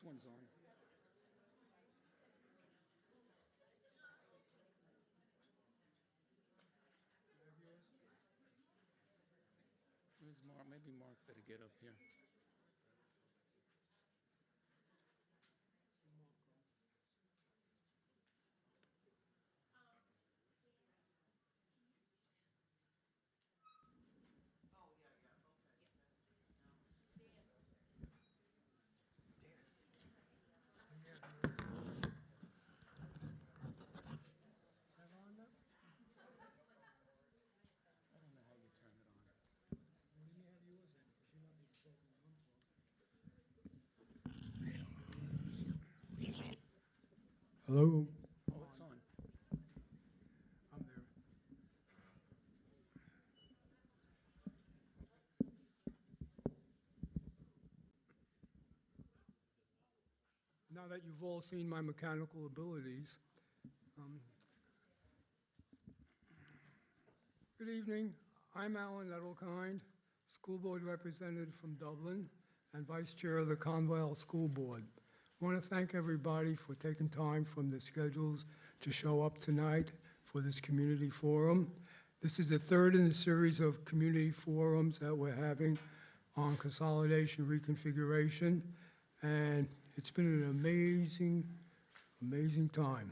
This one's on. Where's Mark? Maybe Mark better get up here. I don't know how you turn it on. Hello? Oh, it's on. I'm there. Now that you've all seen my mechanical abilities, good evening. I'm Alan Edelkind, School Board Representative from Dublin and Vice Chair of the Conval School Board. I want to thank everybody for taking time from their schedules to show up tonight for this community forum. This is the third in the series of community forums that we're having on consolidation reconfiguration, and it's been an amazing, amazing time.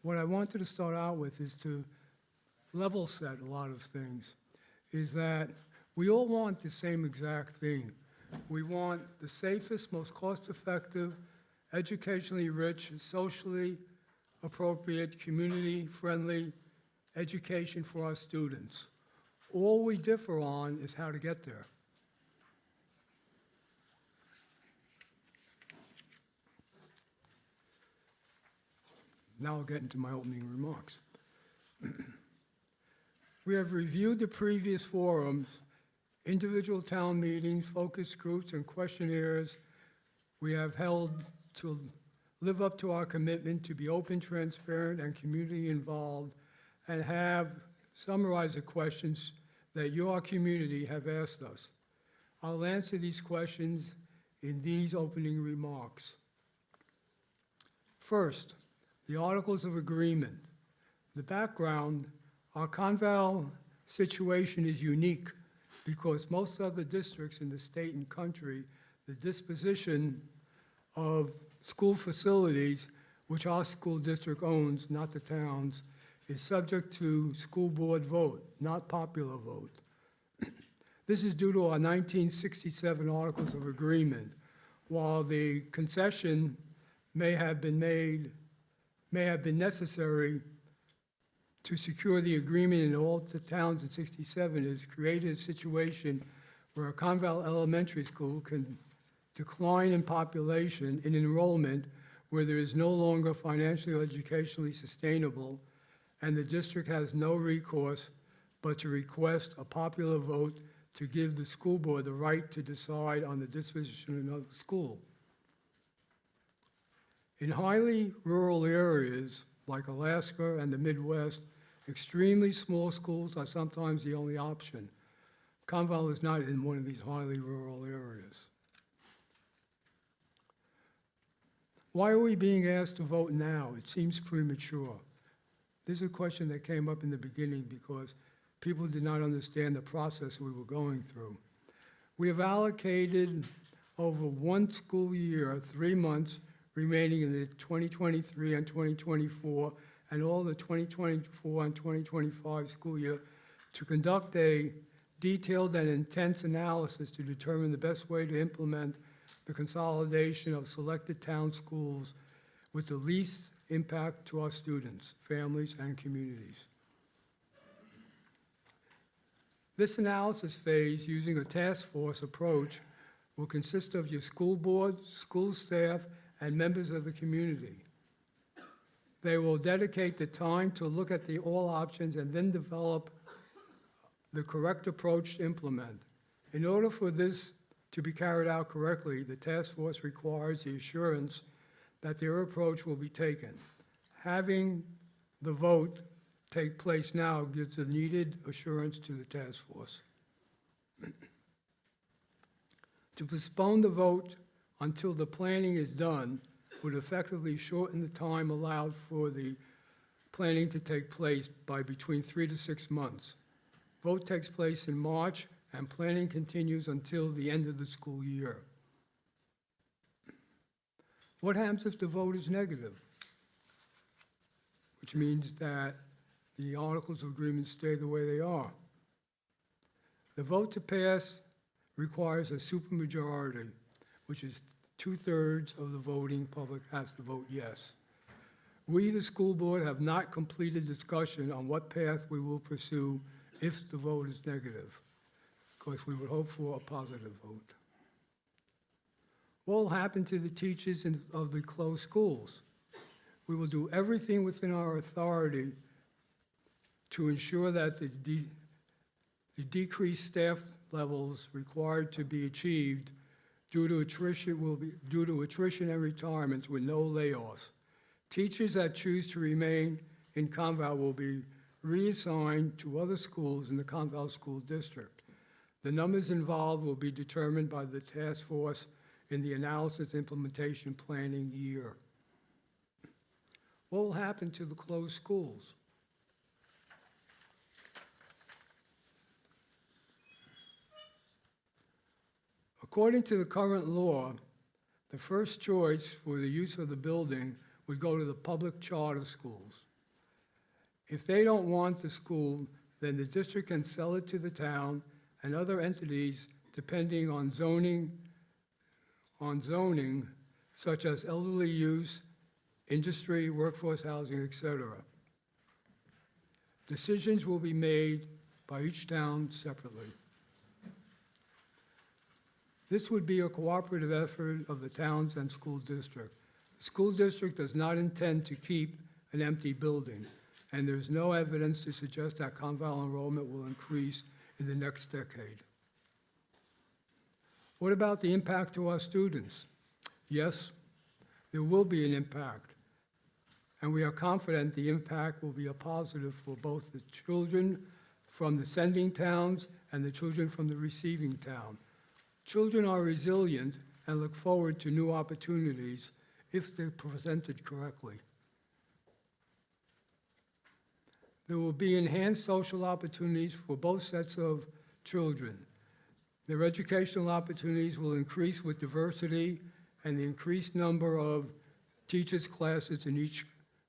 What I wanted to start out with is to level set a lot of things, is that we all want the same exact thing. We want the safest, most cost-effective, educationally rich, socially appropriate, community-friendly education for our students. All we differ on is how to get there. Now I'll get into my opening remarks. We have reviewed the previous forums, individual town meetings, focus groups, and questionnaires we have held to live up to our commitment to be open, transparent, and community involved, and have summarized the questions that your community have asked us. I'll answer these questions in these opening remarks. First, the Articles of Agreement. The background, our Conval situation is unique because most other districts in the state and country, the disposition of school facilities, which our school district owns, not the towns, is subject to school board vote, not popular vote. This is due to our 1967 Articles of Agreement. While the concession may have been necessary to secure the agreement in all the towns in 67, it has created a situation where a Conval Elementary School can decline in population, in enrollment, where there is no longer financially or educationally sustainable, and the district has no recourse but to request a popular vote to give the school board the right to decide on the disposition of the school. In highly rural areas like Alaska and the Midwest, extremely small schools are sometimes the only option. Conval is not in one of these highly rural areas. Why are we being asked to vote now? It seems premature. This is a question that came up in the beginning because people did not understand the process we were going through. We have allocated over one school year, 3 months, remaining in the 2023 and 2024 and all the 2024 and 2025 school year to conduct a detailed and intense analysis to determine the best way to implement the consolidation of selected town schools with the least impact to our students, families, and communities. This analysis phase, using a task force approach, will consist of your school board, school staff, and members of the community. They will dedicate the time to look at all options and then develop the correct approach to implement. In order for this to be carried out correctly, the task force requires the assurance that their approach will be taken. Having the vote take place now gives the needed assurance to the task force. To postpone the vote until the planning is done would effectively shorten the time allowed for the planning to take place by between 3 to 6 months. Vote takes place in March, and planning continues until the end of the school year. What happens if the vote is negative? Which means that the Articles of Agreement stay the way they are. The vote to pass requires a supermajority, which is 2/3 of the voting public has to vote yes. We, the school board, have not completed discussion on what path we will pursue if the vote is negative. Of course, we would hope for a positive vote. What will happen to the teachers of the closed schools? We will do everything within our authority to ensure that the decreased staff levels required to be achieved due to attrition and retirements with no layoffs. Teachers that choose to remain in Conval will be reassigned to other schools in the Conval School District. The numbers involved will be determined by the task force in the analysis implementation planning year. What will happen to the closed schools? According to the current law, the first choice for the use of the building would go to the public charter schools. If they don't want the school, then the district can sell it to the town and other entities depending on zoning, such as elderly use, industry, workforce housing, etc. Decisions will be made by each town separately. This would be a cooperative effort of the towns and school district. The school district does not intend to keep an empty building, and there's no evidence to suggest that Conval enrollment will increase in the next decade. What about the impact to our students? Yes, there will be an impact, and we are confident the impact will be a positive for both the children from the sending towns and the children from the receiving town. Children are resilient and look forward to new opportunities if they're presented correctly. There will be enhanced social opportunities for both sets of children. Their educational opportunities will increase with diversity and the increased number of teachers' classes in each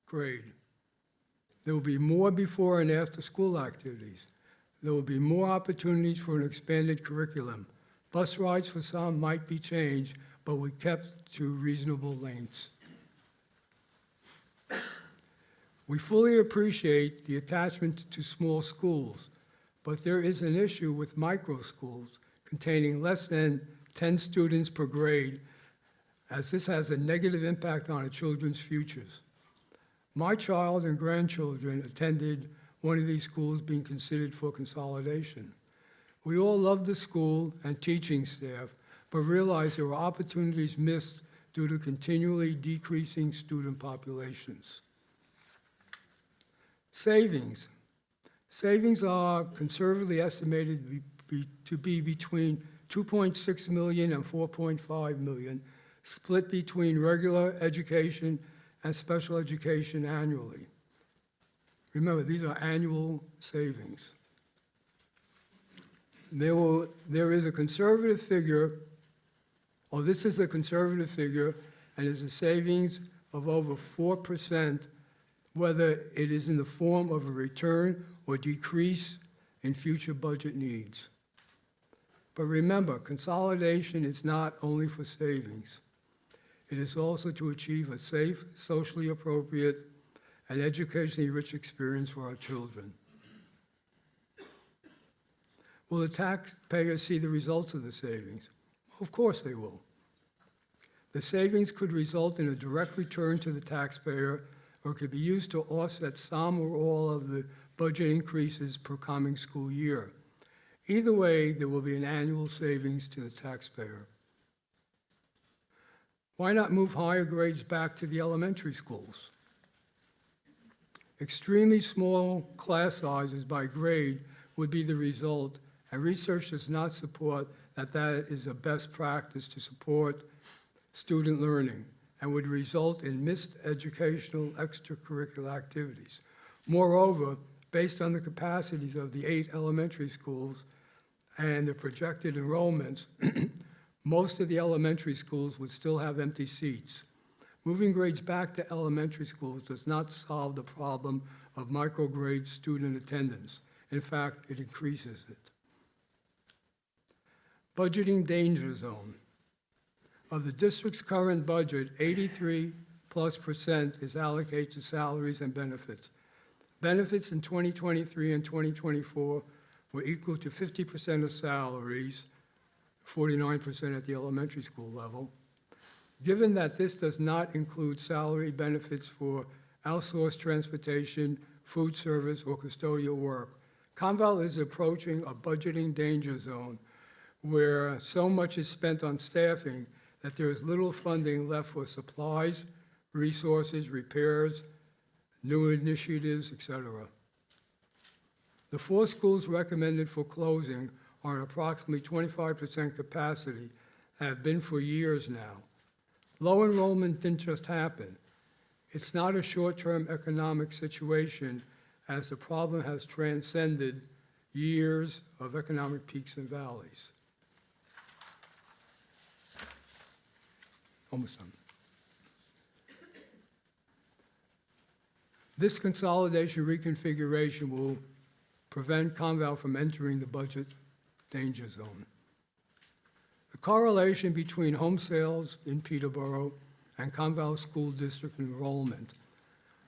grade. There will be more before and after school activities. There will be more opportunities for an expanded curriculum. Bus rides for some might be changed, but we kept to reasonable lengths. We fully appreciate the attachment to small schools, but there is an issue with micro schools containing less than 10 students per grade, as this has a negative impact on our children's futures. My child and grandchildren attended one of these schools being considered for consolidation. We all love the school and teaching staff, but realize there were opportunities missed due to continually decreasing student populations. Savings. Savings are conservatively estimated to be between $2.6 million and $4.5 million, split between regular education and special education annually. Remember, these are annual savings. There is a conservative figure, or this is a conservative figure, and is a savings of over 4%, whether it is in the form of a return or decrease in future budget needs. But remember, consolidation is not only for savings. It is also to achieve a safe, socially appropriate, and educationally rich experience for our children. Will the taxpayers see the results of the savings? Of course they will. The savings could result in a direct return to the taxpayer, or could be used to offset some or all of the budget increases per coming school year. Either way, there will be an annual savings to the taxpayer. Why not move higher grades back to the elementary schools? Extremely small class sizes by grade would be the result, and research does not support that is a best practice to support student learning and would result in missed educational extracurricular activities. Moreover, based on the capacities of the 8 elementary schools and the projected enrollments, most of the elementary schools would still have empty seats. Moving grades back to elementary schools does not solve the problem of micrograde student attendance. In fact, it increases it. Budgeting danger zone. Of the district's current budget, 83+% is allocated to salaries and benefits. Benefits in 2023 and 2024 were equal to 50% of salaries, 49% at the elementary school level. Given that this does not include salary benefits for outsourced transportation, food service, or custodial work, Conval is approaching a budgeting danger zone where so much is spent on staffing that there is little funding left for supplies, resources, repairs, new initiatives, etc. The 4 schools recommended for closing are at approximately 25% capacity and have been for years now. Low enrollment didn't just happen. It's not a short-term economic situation, as the problem has transcended years of economic peaks and valleys. Almost done. This consolidation reconfiguration will prevent Conval from entering the budget danger zone. The correlation between home sales in Peterborough and Conval School District enrollment.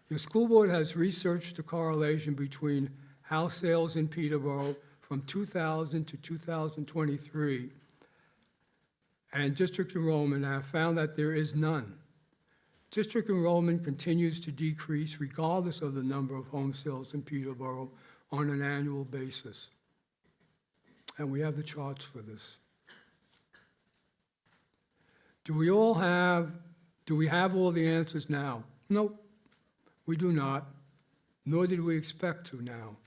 Your school board has researched the correlation between house sales in Peterborough from 2000 to 2023 and district enrollment and have found that there is none. District enrollment continues to decrease regardless of the number of home sales in Peterborough on an annual basis. And we have the charts for this. Do we have all the answers now? Nope, we do not, nor did we expect to now.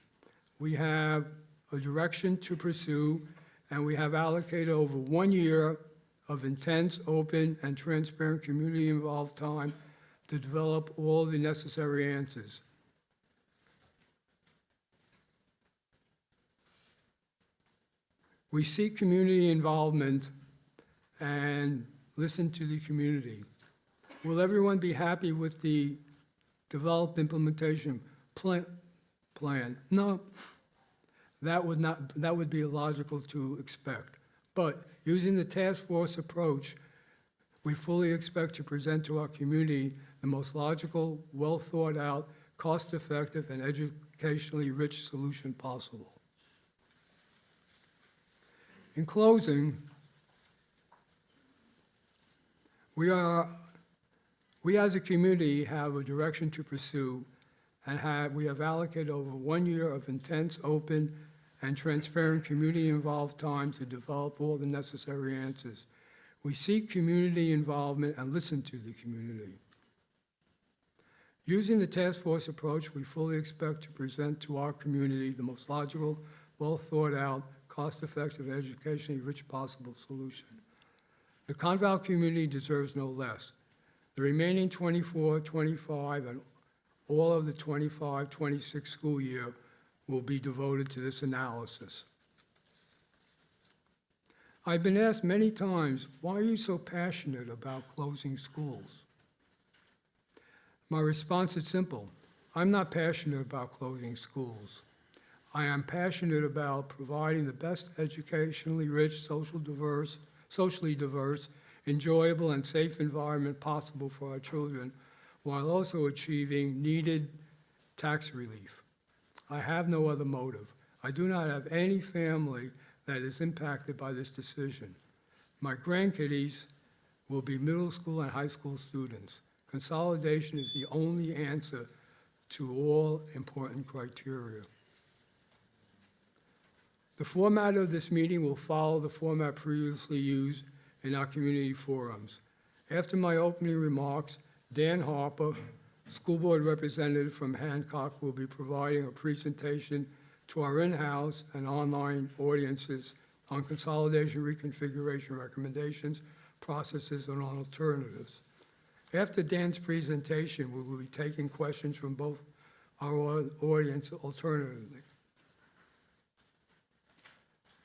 We have a direction to pursue, and we have allocated over 1 year of intense, open, and transparent community-involved time to develop all the necessary answers. We seek community involvement and listen to the community. Will everyone be happy with the developed implementation plan? No, that would be illogical to expect. But using the task force approach, we fully expect to present to our community the most logical, well thought out, cost-effective, and educationally rich solution possible. In closing, we as a community have a direction to pursue, and we have allocated over 1 year of intense, open, and transparent community-involved time to develop all the necessary answers. We seek community involvement and listen to the community. Using the task force approach, we fully expect to present to our community the most logical, well thought out, cost-effective, and educationally rich possible solution. The Conval community deserves no less. The remaining 24, 25, and all of the 25, 26 school year will be devoted to this analysis. I've been asked many times, why are you so passionate about closing schools? My response is simple. I'm not passionate about closing schools. I am passionate about providing the best educationally rich, socially diverse, enjoyable, and safe environment possible for our children, while also achieving needed tax relief. I have no other motive. I do not have any family that is impacted by this decision. My grandkiddies will be middle school and high school students. Consolidation is the only answer to all important criteria. The format of this meeting will follow the format previously used in our community forums. After my opening remarks, Dan Harper, school board representative from Hancock, will be providing a presentation to our in-house and online audiences on consolidation reconfiguration recommendations, processes and alternatives. After Dan's presentation, we will be taking questions from both our audience alternatively.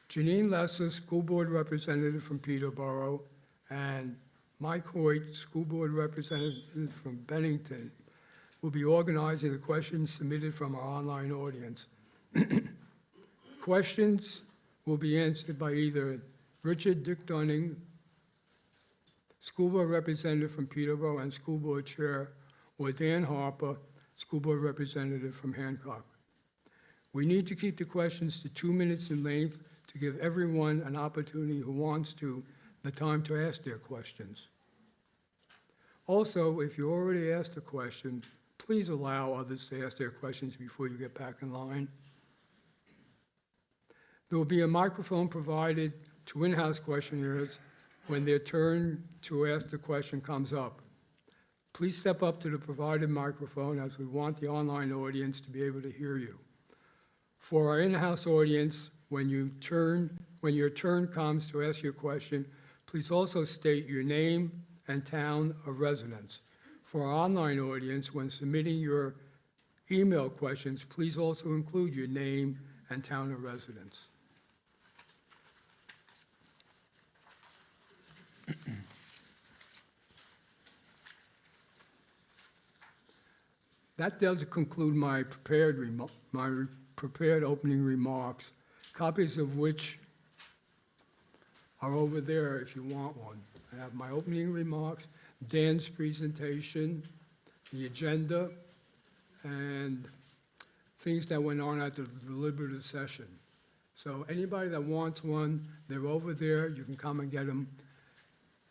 Janine Lesser, School Board Representative from Peterborough, and Mike Hoyt, School Board Representative from Bennington, will be organizing the questions submitted from our online audience. Questions will be answered by either Richard Dick Dunning, School Board Representative from Peterborough and School Board Chair, or Dan Harper, School Board Representative from Hancock. We need to keep the questions to 2 minutes in length to give everyone an opportunity who wants to the time to ask their questions. Also, if you already asked a question, please allow others to ask their questions before you get back in line. There will be a microphone provided to in-house questionnaires when their turn to ask the question comes up. Please step up to the provided microphone as we want the online audience to be able to hear you. For our in-house audience, when your turn comes to ask your question, please also state your name and town of residence. For our online audience, when submitting your email questions, please also include your name and town of residence. That does conclude my prepared opening remarks, copies of which are over there if you want one. I have my opening remarks, Dan's presentation, the agenda, and things that went on at the deliberative session. So anybody that wants one, they're over there. You can come and get them.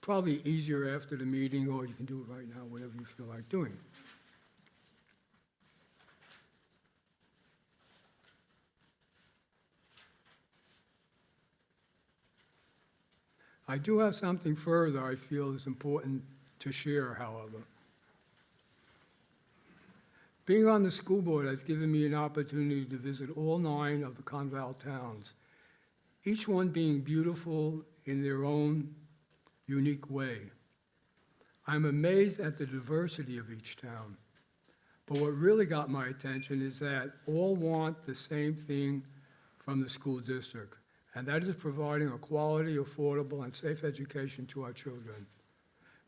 Probably easier after the meeting, or you can do it right now, whatever you feel like doing. I do have something further I feel is important to share, however. Being on the school board has given me an opportunity to visit all 9 of the Conval towns, each one being beautiful in their own unique way. I'm amazed at the diversity of each town. But what really got my attention is that all want the same thing from the school district, and that is providing a quality, affordable, and safe education to our children.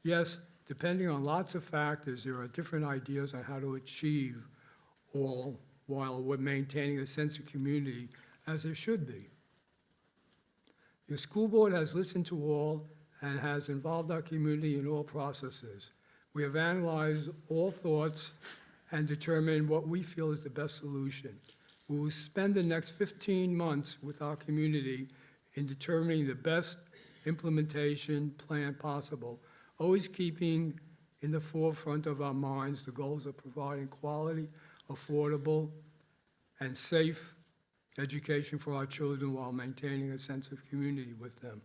Yes, depending on lots of factors, there are different ideas on how to achieve all while we're maintaining a sense of community, as there should be. The school board has listened to all and has involved our community in all processes. We have analyzed all thoughts and determined what we feel is the best solution. We will spend the next 15 months with our community in determining the best implementation plan possible, always keeping in the forefront of our minds the goals of providing quality, affordable, and safe education for our children while maintaining a sense of community with them,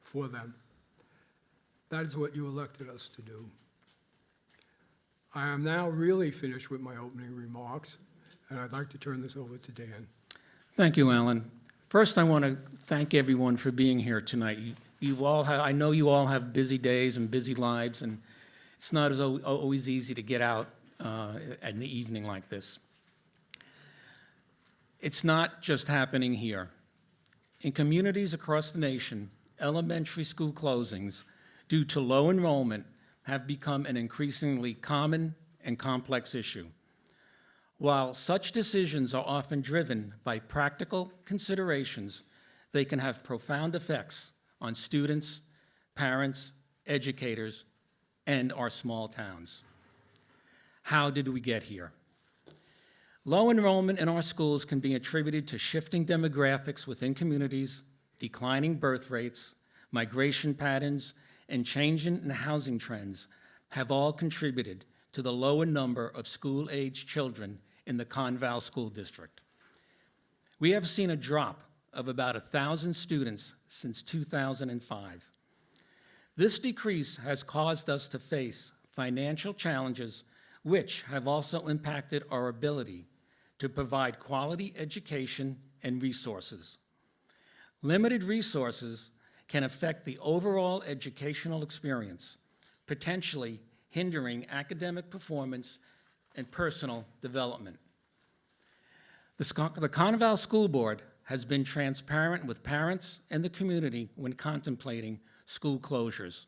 for them. That is what you elected us to do. I am now really finished with my opening remarks, and I'd like to turn this over to Dan. Thank you, Alan. First, I want to thank everyone for being here tonight. You all have, I know you all have busy days and busy lives, and it's not as always easy to get out in the evening like this. It's not just happening here. In communities across the nation, elementary school closings due to low enrollment have become an increasingly common and complex issue. While such decisions are often driven by practical considerations, they can have profound effects on students, parents, educators, and our small towns. How did we get here? Low enrollment in our schools can be attributed to shifting demographics within communities, declining birth rates, migration patterns, and changing in housing trends have all contributed to the lower number of school-age children in the Conval School District. We have seen a drop of about 1,000 students since 2005. This decrease has caused us to face financial challenges which have also impacted our ability to provide quality education and resources. Limited resources can affect the overall educational experience, potentially hindering academic performance and personal development. The Conval School Board has been transparent with parents and the community when contemplating school closures,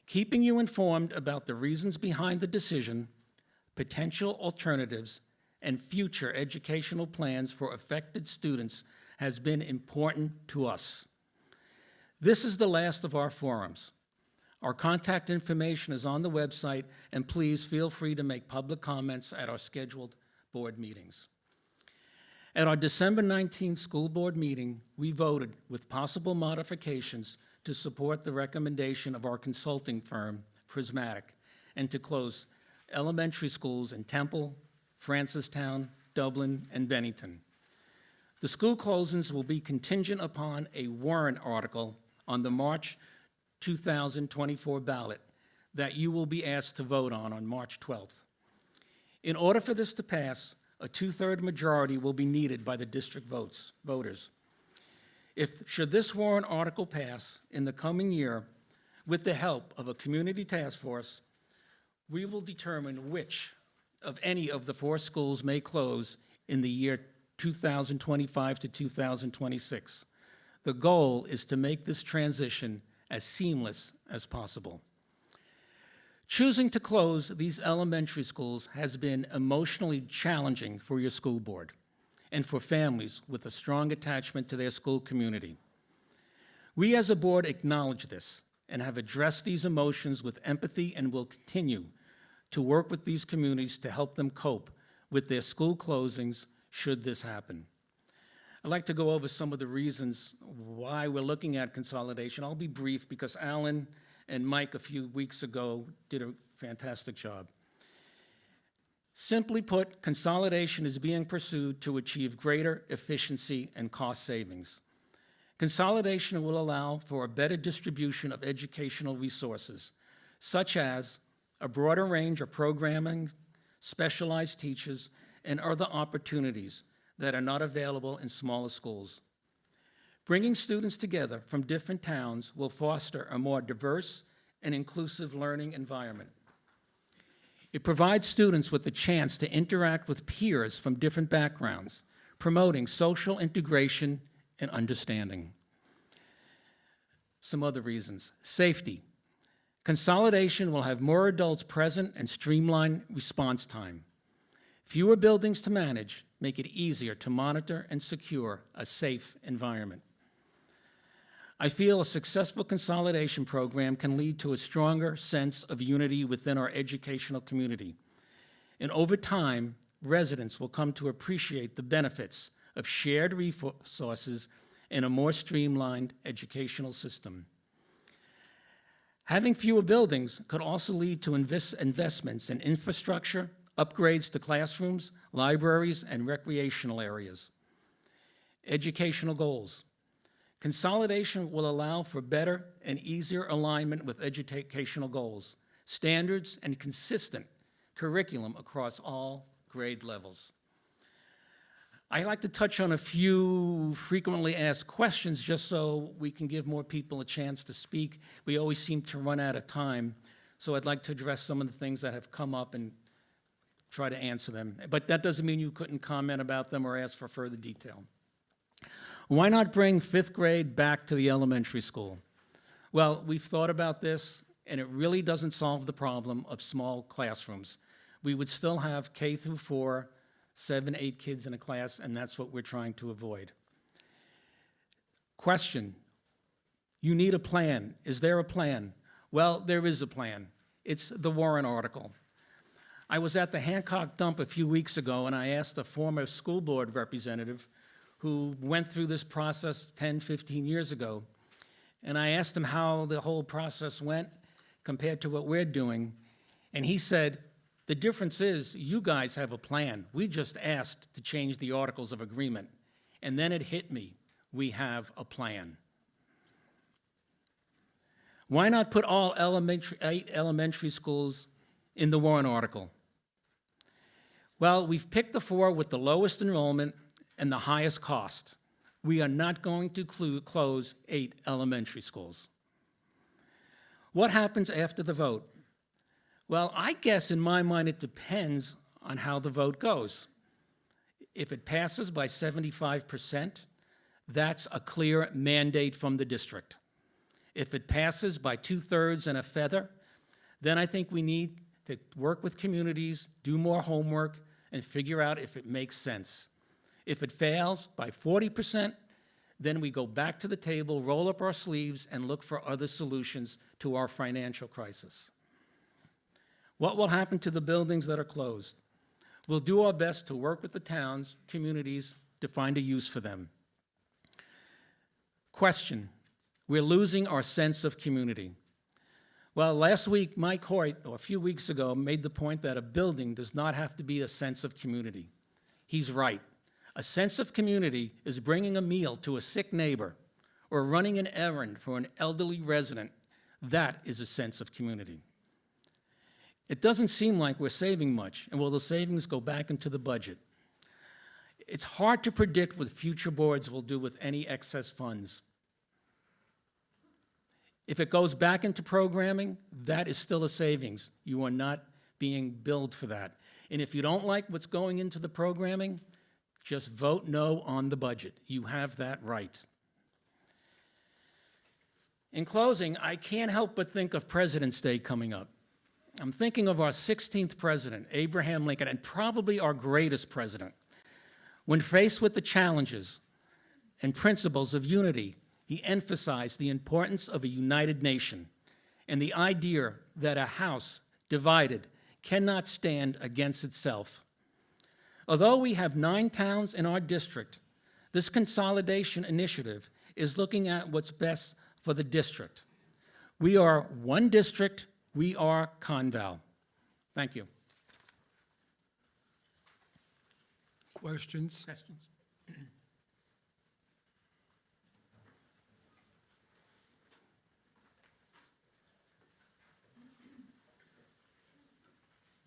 keeping you informed about the reasons behind the decision, potential alternatives, and future educational plans for affected students has been important to us. This is the last of our forums. Our contact information is on the website, and please feel free to make public comments at our scheduled board meetings. At our December 19th school board meeting, we voted with possible modifications to support the recommendation of our consulting firm, Prismatic, and to close elementary schools in Temple, Francistown, Dublin, and Bennington. The school closings will be contingent upon a warrant article on the March 2024 ballot that you will be asked to vote on March 12th. In order for this to pass, a two-thirds majority will be needed by the district voters. Should this warrant article pass in the coming year, with the help of a community task force, we will determine which of any of the 4 schools may close in the year 2025 to 2026. The goal is to make this transition as seamless as possible. Choosing to close these elementary schools has been emotionally challenging for your school board and for families with a strong attachment to their school community. We as a board acknowledge this and have addressed these emotions with empathy and will continue to work with these communities to help them cope with their school closings should this happen. I'd like to go over some of the reasons why we're looking at consolidation. I'll be brief because Alan and Mike a few weeks ago did a fantastic job. Simply put, consolidation is being pursued to achieve greater efficiency and cost savings. Consolidation will allow for a better distribution of educational resources, such as a broader range of programming, specialized teachers, and other opportunities that are not available in smaller schools. Bringing students together from different towns will foster a more diverse and inclusive learning environment. It provides students with the chance to interact with peers from different backgrounds, promoting social integration and understanding. Some other reasons. Safety. Consolidation will have more adults present and streamline response time. Fewer buildings to manage make it easier to monitor and secure a safe environment. I feel a successful consolidation program can lead to a stronger sense of unity within our educational community. And over time, residents will come to appreciate the benefits of shared resources in a more streamlined educational system. Having fewer buildings could also lead to investments in infrastructure, upgrades to classrooms, libraries, and recreational areas. Educational goals. Consolidation will allow for better and easier alignment with educational goals, standards, and consistent curriculum across all grade levels. I like to touch on a few frequently asked questions just so we can give more people a chance to speak. We always seem to run out of time, so I'd like to address some of the things that have come up and try to answer them. But that doesn't mean you couldn't comment about them or ask for further detail. Why not bring 5th grade back to the elementary school? Well, we've thought about this, and it really doesn't solve the problem of small classrooms. We would still have K through 4, 7, 8 kids in a class, and that's what we're trying to avoid. Question, you need a plan. Is there a plan? Well, there is a plan. It's the warrant article. I was at the Hancock dump a few weeks ago, and I asked a former school board representative who went through this process 10, 15 years ago, and I asked him how the whole process went compared to what we're doing, and he said, the difference is you guys have a plan. We just asked to change the articles of agreement, and then it hit me, we have a plan. Why not put all 8 elementary schools in the warrant article? Well, we've picked the 4 with the lowest enrollment and the highest cost. We are not going to close 8 elementary schools. What happens after the vote? Well, I guess in my mind it depends on how the vote goes. If it passes by 75%, that's a clear mandate from the district. If it passes by 2/3 and a feather, then I think we need to work with communities, do more homework, and figure out if it makes sense. If it fails by 40%, then we go back to the table, roll up our sleeves, and look for other solutions to our financial crisis. What will happen to the buildings that are closed? We'll do our best to work with the towns, communities, to find a use for them. Question: we're losing our sense of community. Well, last week, Mike Hoyt, or a few weeks ago, made the point that a building does not have to be a sense of community. He's right. A sense of community is bringing a meal to a sick neighbor or running an errand for an elderly resident. That is a sense of community. It doesn't seem like we're saving much, and will the savings go back into the budget? It's hard to predict what future boards will do with any excess funds. If it goes back into programming, that is still a savings. You are not being billed for that. And if you don't like what's going into the programming, just vote no on the budget. You have that right. In closing, I can't help but think of President's Day coming up. I'm thinking of our 16th president, Abraham Lincoln, and probably our greatest president. When faced with the challenges and principles of unity, he emphasized the importance of a united nation and the idea that a house divided cannot stand against itself. Although we have 9 towns in our district, this consolidation initiative is looking at what's best for the district. We are one district, we are Conval. Thank you. Questions? Questions?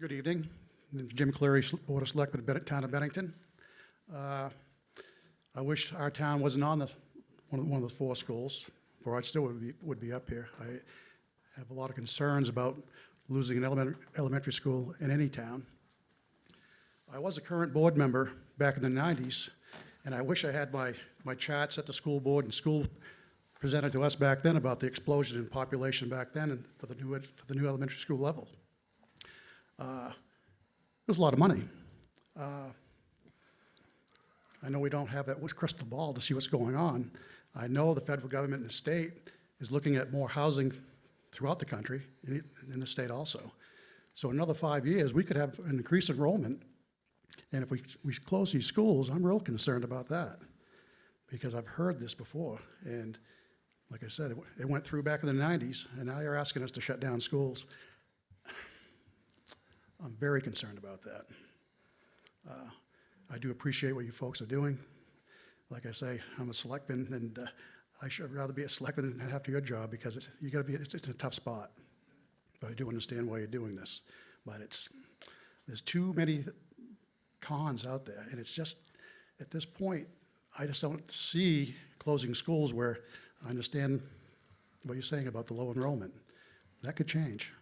Good evening. My name is Jim Cleary, Board of Selectmen, Town of Bennington. I wish our town wasn't on one of the 4 schools, for I still would be up here. I have a lot of concerns about losing an elementary school in any town. I was a current board member back in the 90s, and I wish I had my charts at the school board and school presented to us back then about the explosion in population back then and for the new elementary school level. It was a lot of money. I know we don't have that crystal ball to see what's going on. I know the federal government and the state is looking at more housing throughout the country, in the state also. So in another 5 years, we could have an increased enrollment. And if we close these schools, I'm real concerned about that because I've heard this before. And like I said, it went through back in the 90s, and now you're asking us to shut down schools. I'm very concerned about that. I do appreciate what you folks are doing. Like I say, I'm a selectman, and I should rather be a selectman than have to do your job because it's a tough spot. But I do understand why you're doing this. But there's too many cons out there, and it's just, at this point, I just don't see closing schools where I understand what you're saying about the low enrollment. That could change.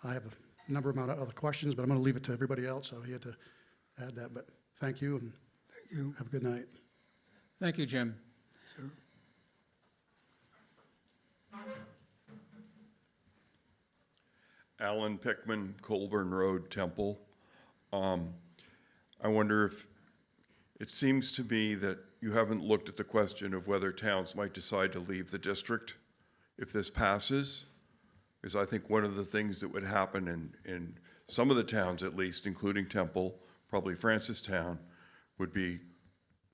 I have a number of other questions, but I'm going to leave it to everybody else out here to add that. But thank you, and have a good night. Thank you, Jim. Sir? Alan Pickman, Colburn Road, Temple. I wonder if, it seems to me that you haven't looked at the question of whether towns might decide to leave the district if this passes. Because I think one of the things that would happen in some of the towns at least, including Temple, probably Francistown, would be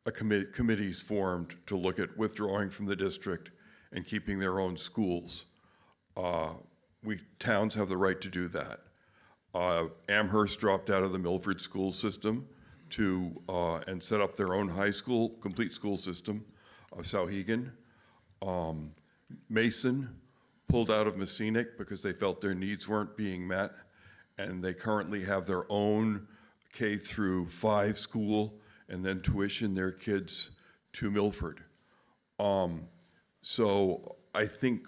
committees formed to look at withdrawing from the district and keeping their own schools. Towns have the right to do that. Amherst dropped out of the Milford school system and set up their own high school, complete school system of Sauhegan. Mason pulled out of Messinic because they felt their needs weren't being met, and they currently have their own K-5 school and then tuition their kids to Milford. So I think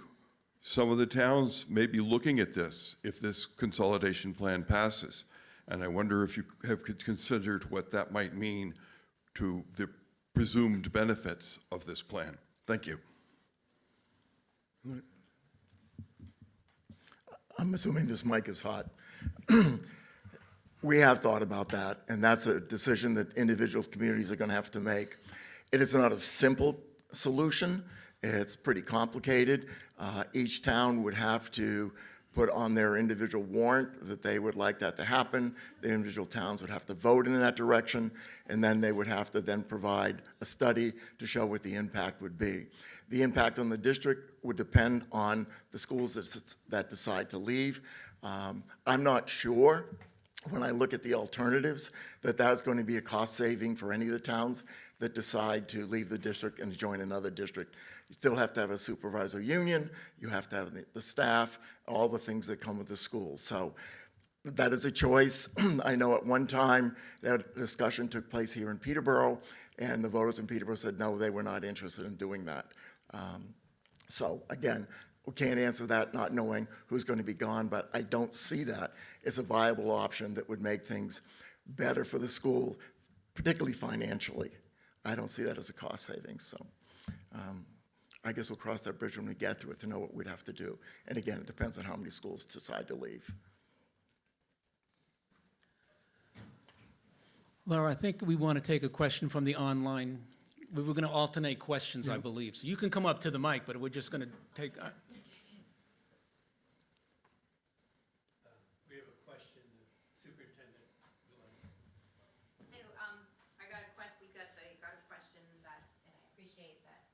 some of the towns may be looking at this if this consolidation plan passes. And I wonder if you have considered what that might mean to the presumed benefits of this plan. Thank you. I'm assuming this mic is hot. We have thought about that, and that's a decision that individual communities are going to have to make. It is not a simple solution. It's pretty complicated. Each town would have to put on their individual warrant that they would like that to happen. The individual towns would have to vote in that direction, and then they would have to then provide a study to show what the impact would be. The impact on the district would depend on the schools that decide to leave. I'm not sure, when I look at the alternatives, that that's going to be a cost saving for any of the towns that decide to leave the district and join another district. You still have to have a supervisor union, you have to have the staff, all the things that come with the school. So that is a choice. I know at one time that discussion took place here in Peterborough, and the voters in Peterborough said no, they were not interested in doing that. So again, we can't answer that not knowing who's going to be gone, but I don't see that as a viable option that would make things better for the school, particularly financially. I don't see that as a cost savings. So I guess we'll cross that bridge when we get to it to know what we'd have to do. And again, it depends on how many schools decide to leave. Laura, I think we want to take a question from the online. We were going to alternate questions, I believe. So you can come up to the mic, but we're just going to take. We have a question, Superintendent. So, we got a question that, and I appreciate that.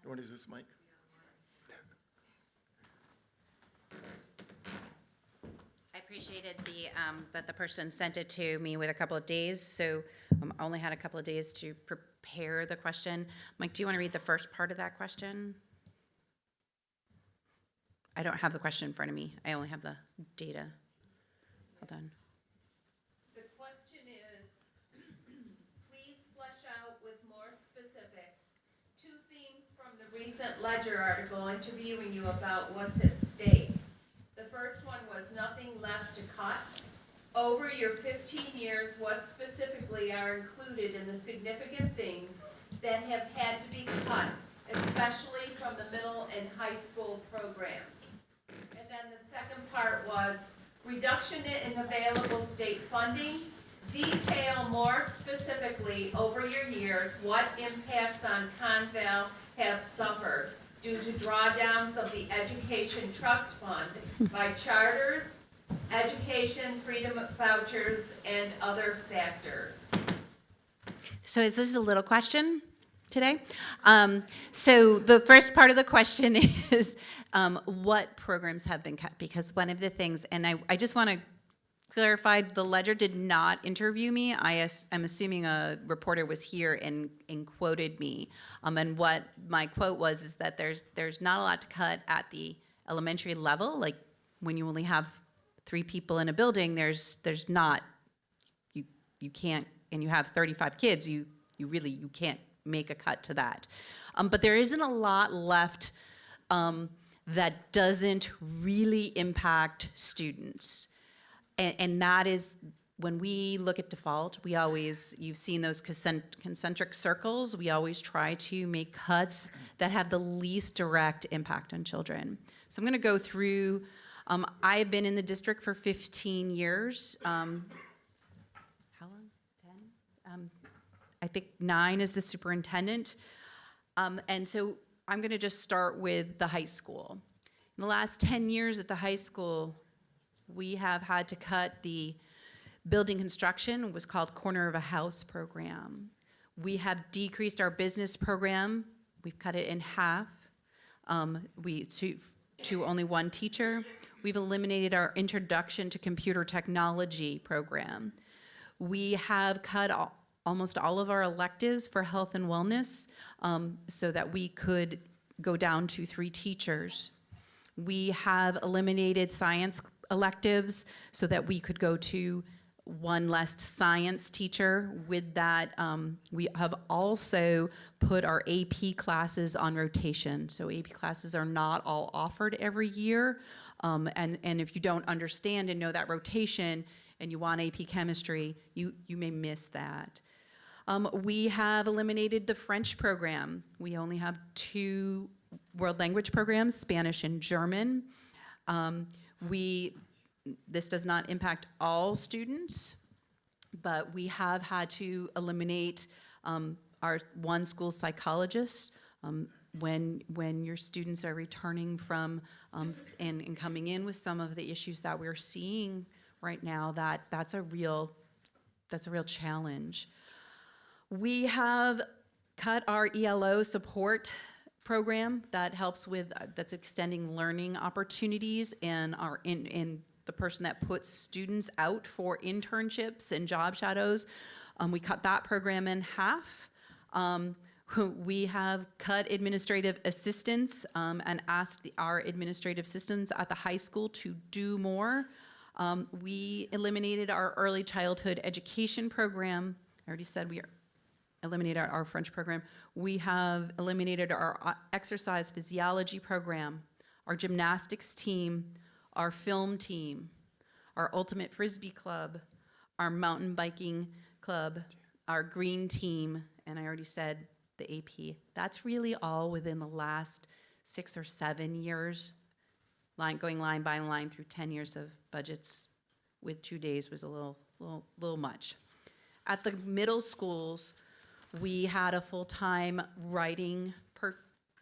You want to use this mic? I appreciated that the person sent it to me with a couple of days, so I only had a couple of days to prepare the question. Mike, do you want to read the first part of that question? I don't have the question in front of me. I only have the data. Hold on. The question is, please flesh out with more specifics 2 themes from the recent Ledger article interviewing you about what's at stake. The first one was nothing left to cut. Over your 15 years, what specifically are included in the significant things that have had to be cut, especially from the middle and high school programs? And then the second part was reduction in available state funding. Detail more specifically over your years what impacts on Conval have suffered due to drawdowns of the Education Trust Fund by charters, education freedom vouchers, and other factors. So is this a little question today? So the first part of the question is what programs have been cut? Because one of the things, and I just want to clarify, the Ledger did not interview me. I'm assuming a reporter was here and quoted me. And what my quote was is that there's not a lot to cut at the elementary level. Like when you only have 3 people in a building, there's not, you can't, and you have 35 kids, you can't make a cut to that. But there isn't a lot left that doesn't really impact students. And that is, when we look at default, we always, you've seen those concentric circles, we always try to make cuts that have the least direct impact on children. So I'm gonna go through, I've been in the district for 15 years. How long? 10? I think 9 as the superintendent. And so I'm gonna just start with the high school. In the last 10 years at the high school, we have had to cut the building construction, it was called Corner of a House program. We have decreased our business program, we've cut it in half, to only 1 teacher. We've eliminated our Introduction to Computer Technology program. We have cut almost all of our electives for health and wellness so that we could go down to 3 teachers. We have eliminated science electives so that we could go to one less science teacher. With that, we have also put our AP classes on rotation. So AP classes are not all offered every year. And if you don't understand and know that rotation and you want AP chemistry, you may miss that. We have eliminated the French program. We only have 2 world language programs, Spanish and German. This does not impact all students, but we have had to eliminate our one school psychologist when your students are returning from and coming in with some of the issues that we're seeing right now. That's a real challenge. We have cut our ELO support program that helps with, that's extending learning opportunities, and in the person that puts students out for internships and job shadows. We cut that program in half. We have cut administrative assistants and asked our administrative assistants at the high school to do more. We eliminated our early childhood education program. I already said we eliminated our French program. We have eliminated our exercise physiology program, our gymnastics team, our film team, our ultimate frisbee club, our mountain biking club, our green team, and I already said the AP. That's really all within the last 6 or 7 years. Going line by line through 10 years of budgets with 2 days was a little much. At the middle schools, we had a full-time writing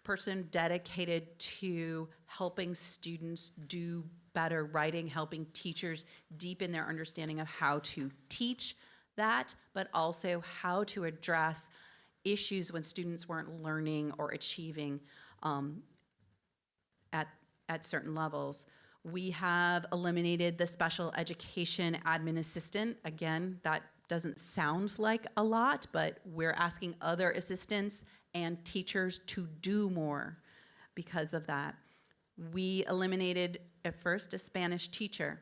person dedicated to helping students do better writing, helping teachers deepen their understanding of how to teach that, but also how to address issues when students weren't learning or achieving at certain levels. We have eliminated the special education admin assistant. Again, that doesn't sound like a lot, but we're asking other assistants and teachers to do more because of that. We eliminated at first a Spanish teacher.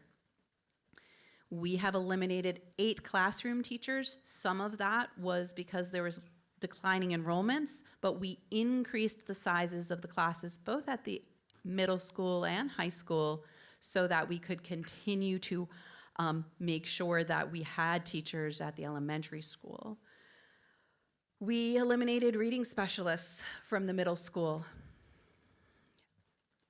We have eliminated 8 classroom teachers. Some of that was because there was declining enrollments, but we increased the sizes of the classes both at the middle school and high school so that we could continue to make sure that we had teachers at the elementary school. We eliminated reading specialists from the middle school.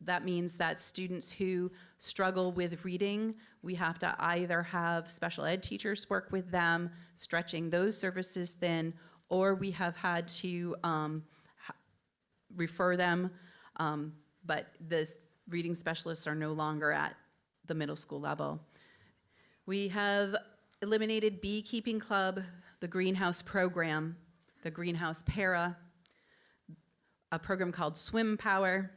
That means that students who struggle with reading, we have to either have special ed teachers work with them, stretching those services thin, or we have had to refer them, but the reading specialists are no longer at the middle school level. We have eliminated Beekeeping Club, the Greenhouse Program, the Greenhouse Para, a program called Swim Power,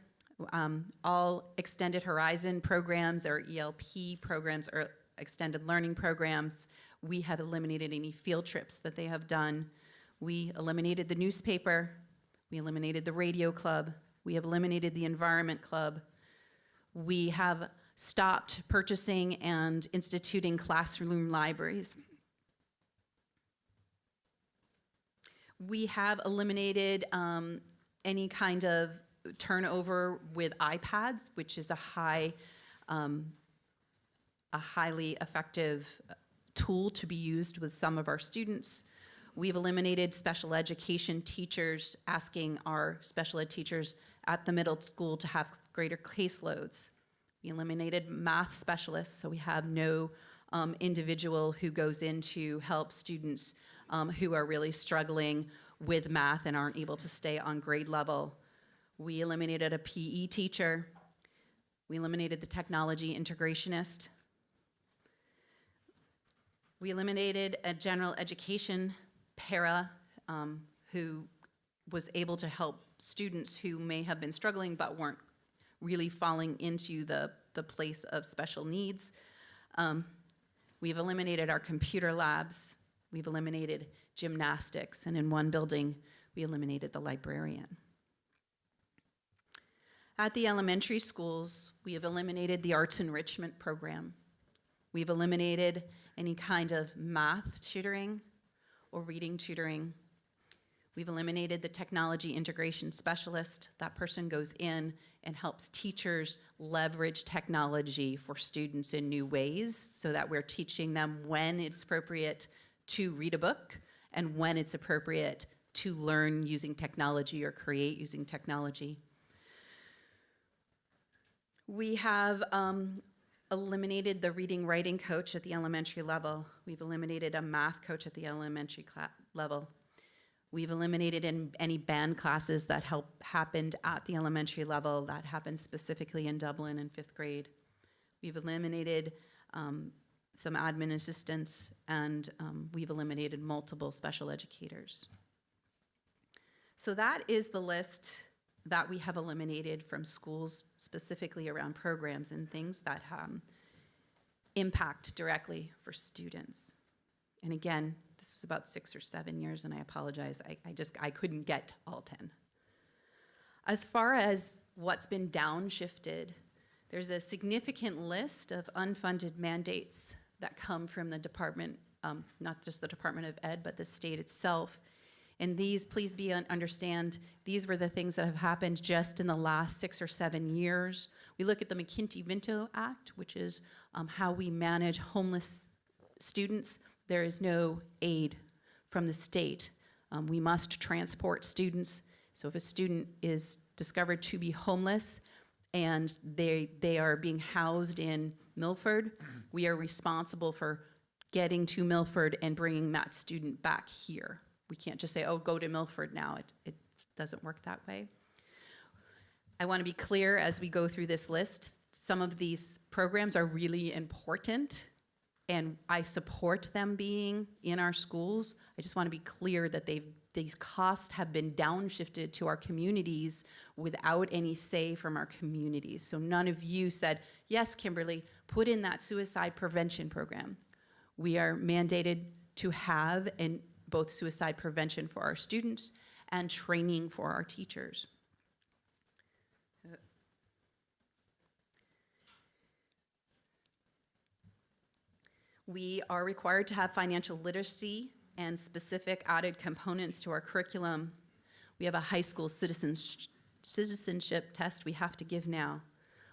all Extended Horizon programs or ELP programs or extended learning programs. We have eliminated any field trips that they have done. We eliminated the newspaper. We eliminated the radio club. We have eliminated the environment club. We have stopped purchasing and instituting classroom libraries. We have eliminated any kind of turnover with iPads, which is a highly effective tool to be used with some of our students. We've eliminated special education teachers, asking our special ed teachers at the middle school to have greater caseloads. We eliminated math specialists, so we have no individual who goes in to help students who are really struggling with math and aren't able to stay on grade level. We eliminated a PE teacher. We eliminated the technology integrationist. We eliminated a general education para who was able to help students who may have been struggling but weren't really falling into the place of special needs. We've eliminated our computer labs. We've eliminated gymnastics, and in one building, we eliminated the librarian. At the elementary schools, we have eliminated the arts enrichment program. We've eliminated any kind of math tutoring or reading tutoring. We've eliminated the technology integration specialist. That person goes in and helps teachers leverage technology for students in new ways so that we're teaching them when it's appropriate to read a book and when it's appropriate to learn using technology or create using technology. We have eliminated the reading writing coach at the elementary level. We've eliminated a math coach at the elementary level. We've eliminated any band classes that happened at the elementary level. That happened specifically in Dublin in 5th grade. We've eliminated some admin assistants, and we've eliminated multiple special educators. So that is the list that we have eliminated from schools, specifically around programs and things that impact directly for students. And again, this was about 6 or 7 years, and I apologize, I couldn't get all 10. As far as what's been downshifted, there's a significant list of unfunded mandates that come from the department, not just the Department of Ed, but the state itself. And these, please understand, these were the things that have happened just in the last 6 or 7 years. We look at the McKinney-Vento Act, which is how we manage homeless students. There is no aid from the state. We must transport students. So if a student is discovered to be homeless and they are being housed in Milford, we are responsible for getting to Milford and bringing that student back here. We can't just say, oh, go to Milford now. It doesn't work that way. I want to be clear as we go through this list. Some of these programs are really important, and I support them being in our schools. I just want to be clear that these costs have been downshifted to our communities without any say from our communities. So none of you said, yes, Kimberly, put in that suicide prevention program. We are mandated to have both suicide prevention for our students and training for our teachers. We are required to have financial literacy and specific added components to our curriculum. We have a high school citizenship test we have to give now.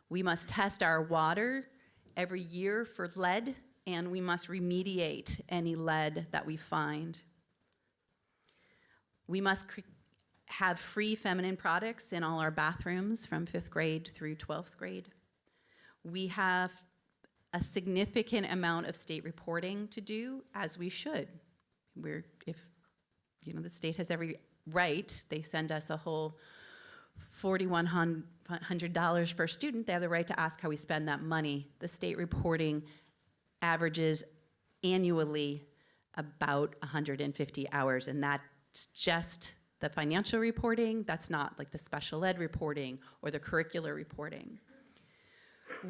We must test our water every year for lead, and we must remediate any lead that we find. We must have free feminine products in all our bathrooms from 5th grade through 12th grade. We have a significant amount of state reporting to do, as we should. If the state has every right, they send us a whole $4,100 per student, they have the right to ask how we spend that money. The state reporting averages annually about 150 hours, and that's just the financial reporting. That's not like the special ed reporting or the curricular reporting.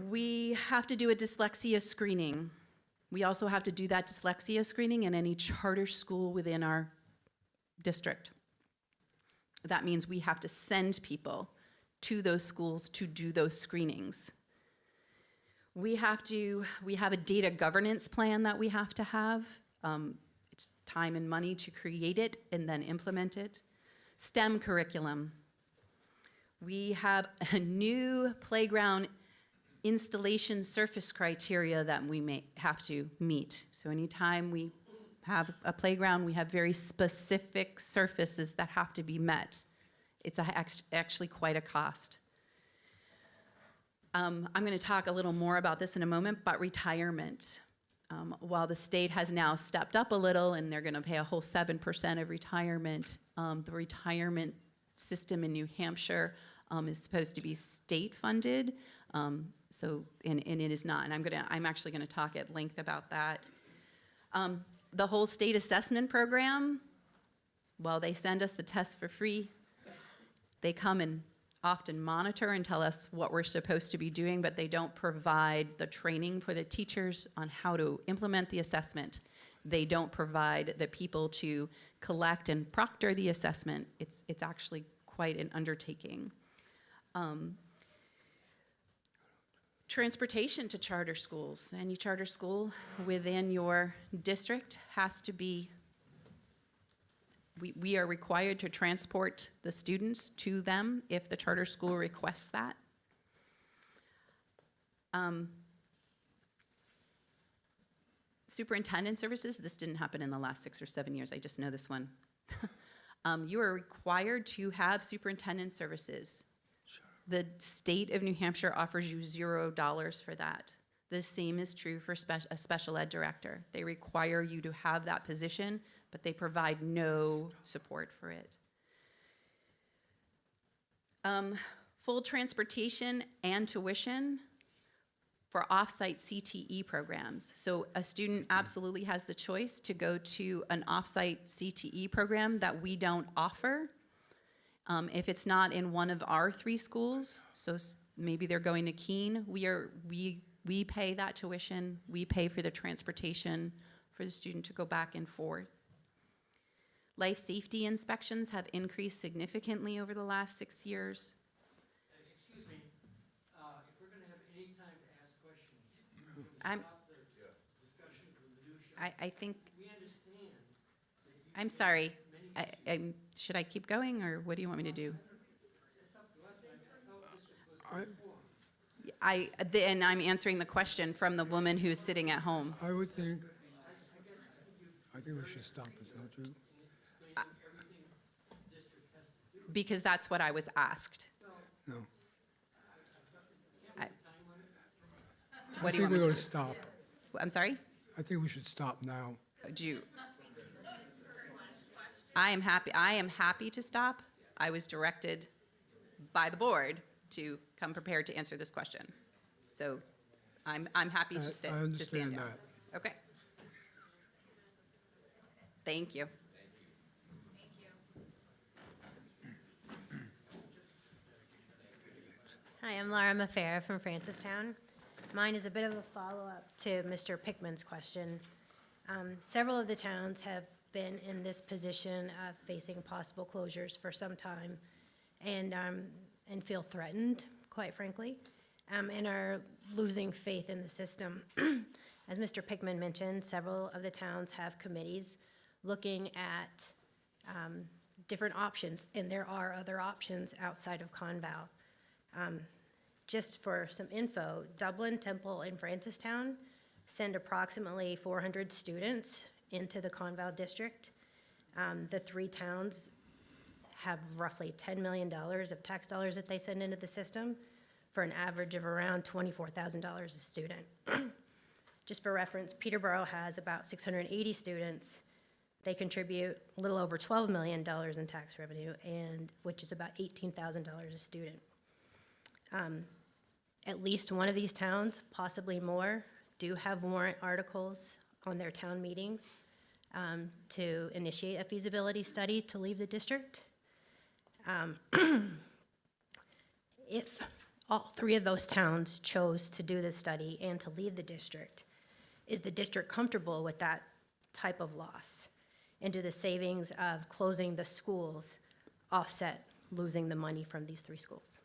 We have to do a dyslexia screening. We also have to do that dyslexia screening in any charter school within our district. That means we have to send people to those schools to do those screenings. We have a data governance plan that we have to have. It's time and money to create it and then implement it. STEM curriculum. We have a new playground installation surface criteria that we may have to meet. So anytime we have a playground, we have very specific surfaces that have to be met. It's actually quite a cost. I'm going to talk a little more about this in a moment, but retirement. While the state has now stepped up a little and they're going to pay a whole 7% of retirement, the retirement system in New Hampshire is supposed to be state funded. And it is not, and I'm actually going to talk at length about that. The whole state assessment program, while they send us the tests for free, they come and often monitor and tell us what we're supposed to be doing, but they don't provide the training for the teachers on how to implement the assessment. They don't provide the people to collect and proctor the assessment. It's actually quite an undertaking. Transportation to charter schools. Any charter school within your district has to be, we are required to transport the students to them if the charter school requests that. Superintendent services, this didn't happen in the last 6 or 7 years, I just know this one. You are required to have superintendent services. The state of New Hampshire offers you $0 for that. The same is true for a special ed director. They require you to have that position, but they provide no support for it. Full transportation and tuition for off-site CTE programs. So a student absolutely has the choice to go to an off-site CTE program that we don't offer. If it's not in one of our 3 schools, so maybe they're going to Keene, we pay that tuition, we pay for the transportation for the student to go back and forth. Life safety inspections have increased significantly over the last 6 years. Excuse me, if we're gonna have any time to ask questions, can we I'm- stop the discussion of the minutia? I think, We understand that you. I'm sorry, Many issues. should I keep going, or what do you want me to do? It's up to us, I thought this was supposed to be a forum. And I'm answering the question from the woman who's sitting at home. I would think, I think we should stop it, don't you? Explaining everything the district has to do. Because that's what I was asked. No. I- I What do you think want we me ought to stop. I'm sorry? I think we should stop now. Do you? I am happy to stop. I was directed by the board to come prepared to answer this question. So I'm happy to I stand understand down. that. Okay. Thank you. Thank you. Hi, I'm Laura Maffera from Francistown. Mine is a bit of a follow-up to Mr. Pickman's question. Several of the towns have been in this position of facing possible closures for some time and feel threatened, quite frankly, and are losing faith in the system. As Mr. Pickman mentioned, several of the towns have committees looking at different options, and there are other options outside of Conval. Just for some info, Dublin, Temple, and Francistown send approximately 400 students into the Conval district. The 3 towns have roughly $10 million of tax dollars that they send into the system for an average of around $24,000 a student. Just for reference, Peterborough has about 680 students. They contribute a little over $12 million in tax revenue, which is about $18,000 a student. At least one of these towns, possibly more, do have warrant articles on their town meetings to initiate a feasibility study to leave the district. If all 3 of those towns chose to do this study and to leave the district, is the district comfortable with that type of loss? And do the savings of closing the schools offset losing the money from these 3 schools?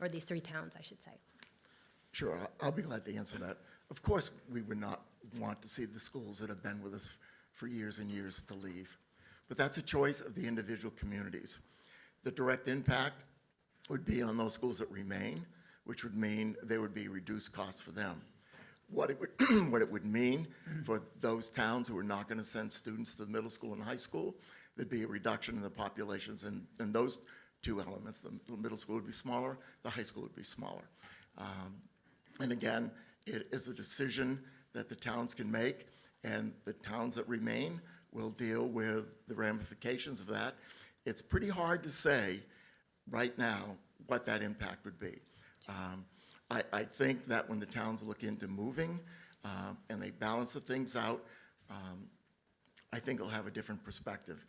Or these 3 towns, I should say. Sure, I'll be glad to answer that. Of course, we would not want to see the schools that have been with us for years and years to leave. But that's a choice of the individual communities. The direct impact would be on those schools that remain, which would mean there would be reduced costs for them. What it would, what it would mean for those towns who are not going to send students to the middle school and high school, there'd be a reduction in the populations in those 2 elements. The middle school would be smaller, the high school would be smaller. And again, it is a decision that the towns can make, and the towns that remain will deal with the ramifications of that. It's pretty hard to say right now what that impact would be. I think that when the towns look into moving and they balance the things out, I think they'll have a different perspective.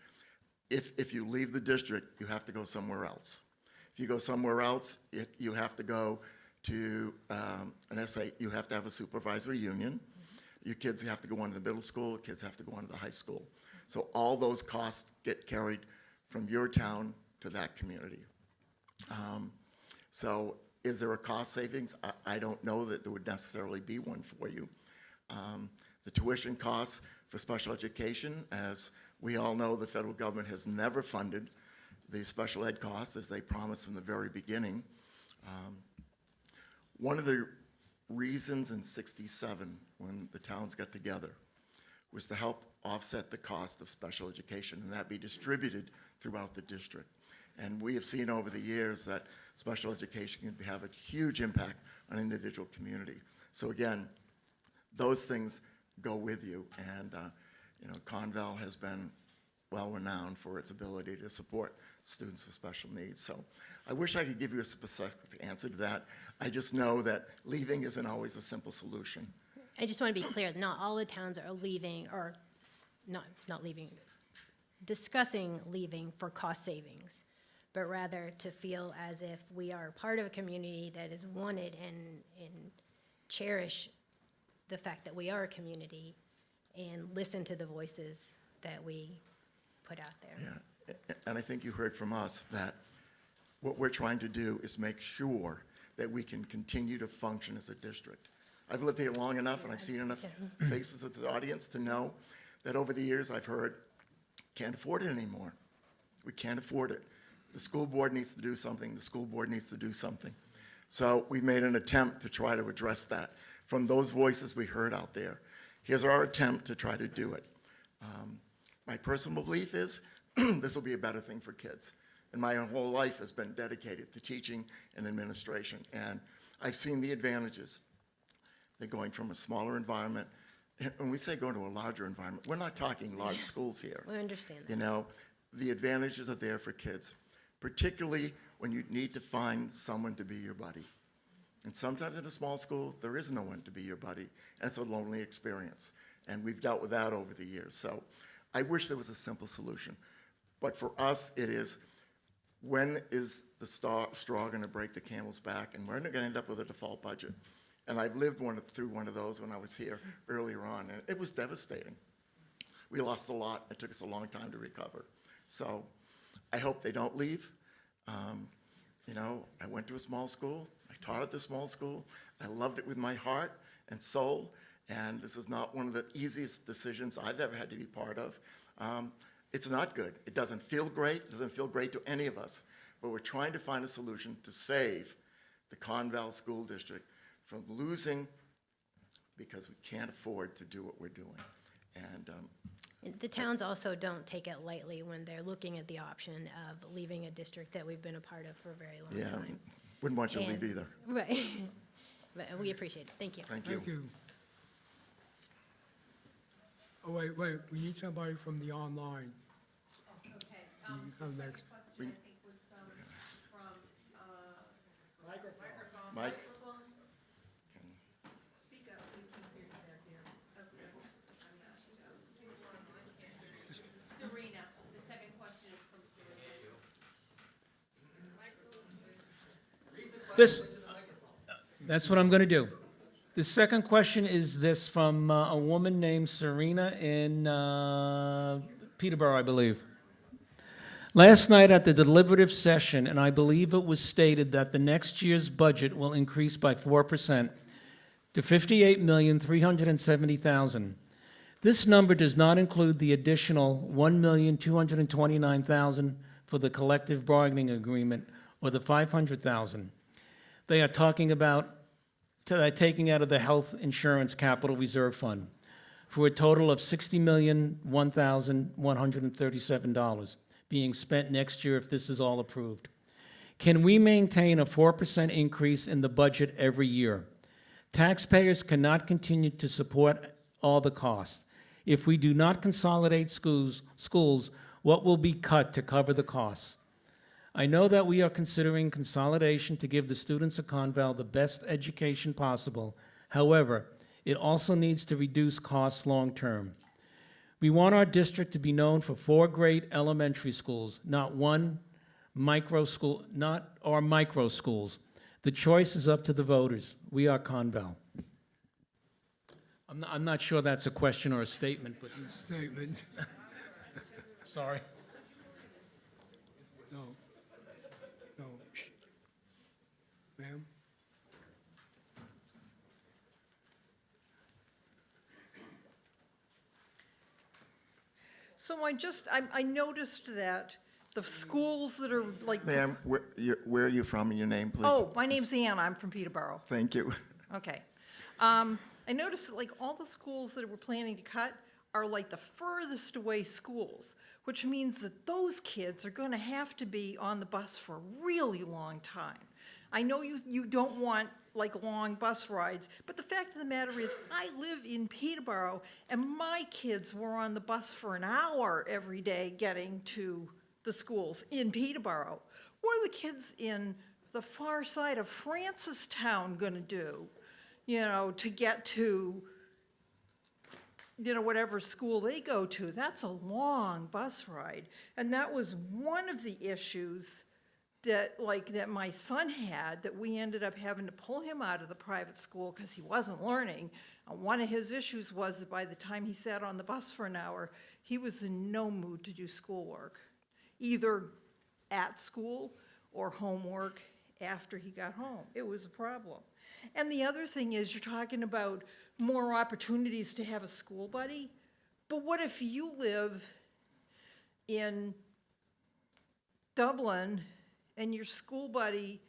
If you leave the district, you have to go somewhere else. If you go somewhere else, you have to go to an SA, you have to have a supervisory union. Your kids have to go on to the middle school, kids have to go on to the high school. So all those costs get carried from your town to that community. So is there a cost savings? I don't know that there would necessarily be one for you. The tuition costs for special education, as we all know, the federal government has never funded the special ed costs as they promised from the very beginning. One of the reasons in '67, when the towns got together, was to help offset the cost of special education and that be distributed throughout the district. And we have seen over the years that special education can have a huge impact on individual community. So again, those things go with you. And Conval has been well-renowned for its ability to support students with special needs. So I wish I could give you a specific answer to that. I just know that leaving isn't always a simple solution. I just want to be clear, not all the towns are leaving, or not leaving, discussing leaving for cost savings, but rather to feel as if we are part of a community that is wanted and cherish the fact that we are a community and listen to the voices that we put out there. Yeah, and I think you heard from us that what we're trying to do is make sure that we can continue to function as a district. I've lived here long enough and I've seen enough faces of the audience to know that over the years I've heard, can't afford it anymore. We can't afford it. The school board needs to do something. The school board needs to do something. So we made an attempt to try to address that. From those voices we heard out there, here's our attempt to try to do it. My personal belief is this will be a better thing for kids. And my whole life has been dedicated to teaching and administration. And I've seen the advantages. They're going from a smaller environment. And when we say go to a larger environment, we're not talking large schools here. We understand that. You know, the advantages are there for kids, particularly when you need to find someone to be your buddy. And sometimes in a small school, there is no one to be your buddy. And it's a lonely experience. And we've dealt with that over the years. So I wish there was a simple solution. But for us, it is, when is the straw going to break the camel's back? And we're going to end up with a default budget. And I've lived through one of those when I was here earlier on, and it was devastating. We lost a lot. It took us a long time to recover. So I hope they don't leave. I went to a small school. I taught at the small school. I loved it with my heart and soul, and this is not one of the easiest decisions I've ever had to be part of. It's not good. It doesn't feel great. It doesn't feel great to any of us, but we're trying to find a solution to save the Conval School District from losing because we can't afford to do what we're doing. And The towns also don't take it lightly when they're looking at the option of leaving a district that we've been a part of for a very long yeah, time. wouldn't want you to leave And- either. Right. But we appreciate it. Thank you. Thank you. Thank you. Oh, wait, we need somebody from the online. Okay, You the come second next. question, I think, was from, Mike? speak up, we can hear you back there. Okay, I'm not, Serena, the second question is from Serena. That's what I'm going to do. The second question is this from a woman named Serena in Peterborough, I believe. Last night at the deliberative session, and I believe it was stated that the next year's budget will increase by 4% to $58,370,000. This number does not include the additional $1,229,000 for the collective bargaining agreement or the $500,000. They are talking about taking out of the health insurance capital reserve fund for a total of $60,001,137 being spent next year if this is all approved. Can we maintain a 4% increase in the budget every year? Taxpayers cannot continue to support all the costs. If we do not consolidate schools, what will be cut to cover the costs? I know that we are considering consolidation to give the students of Conval the best education possible. However, it also needs to reduce costs long-term. We want our district to be known for 4 great elementary schools, not one micro school, not our micro schools. The choice is up to the voters. We are Conval. I'm not sure that's a question or a statement, but Statement. sorry. No. No. Shh. Ma'am? So I noticed that the schools that are like. Ma'am, where are you from and your name, please? Oh, my name's Ann, I'm from Peterborough. Thank you. Okay. I noticed that like all the schools that we're planning to cut are like the furthest away schools, which means that those kids are gonna have to be on the bus for a really long time. I know you don't want like long bus rides, but the fact of the matter is, I live in Peterborough, and my kids were on the bus for an hour every day getting to the schools in Peterborough. What are the kids in the far side of Francistown gonna do, to get to, whatever school they go to? That's a long bus ride. And that was one of the issues that my son had, that we ended up having to pull him out of the private school because he wasn't learning. One of his issues was that by the time he sat on the bus for an hour, he was in no mood to do schoolwork, either at school or homework after he got home. It was a problem. And the other thing is, you're talking about more opportunities to have a school buddy, but what if you live in Dublin and your school buddy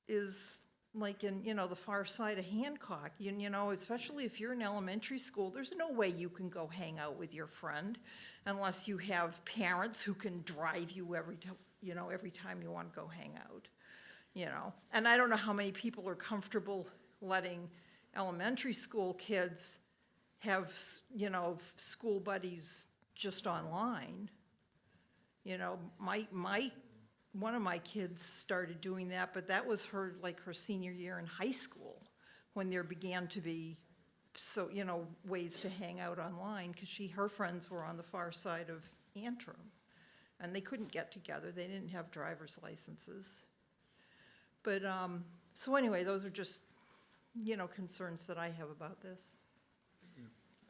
is like in, the far side of Hancock? Especially if you're in elementary school, there's no way you can go hang out with your friend unless you have parents who can drive you every time you want to go hang out. And I don't know how many people are comfortable letting elementary school kids have, school buddies just online. One of my kids started doing that, but that was her senior year in high school, when there began to be ways to hang out online, because her friends were on the far side of Antrim, and they couldn't get together. They didn't have driver's licenses. But, so anyway, those are just, concerns that I have about this.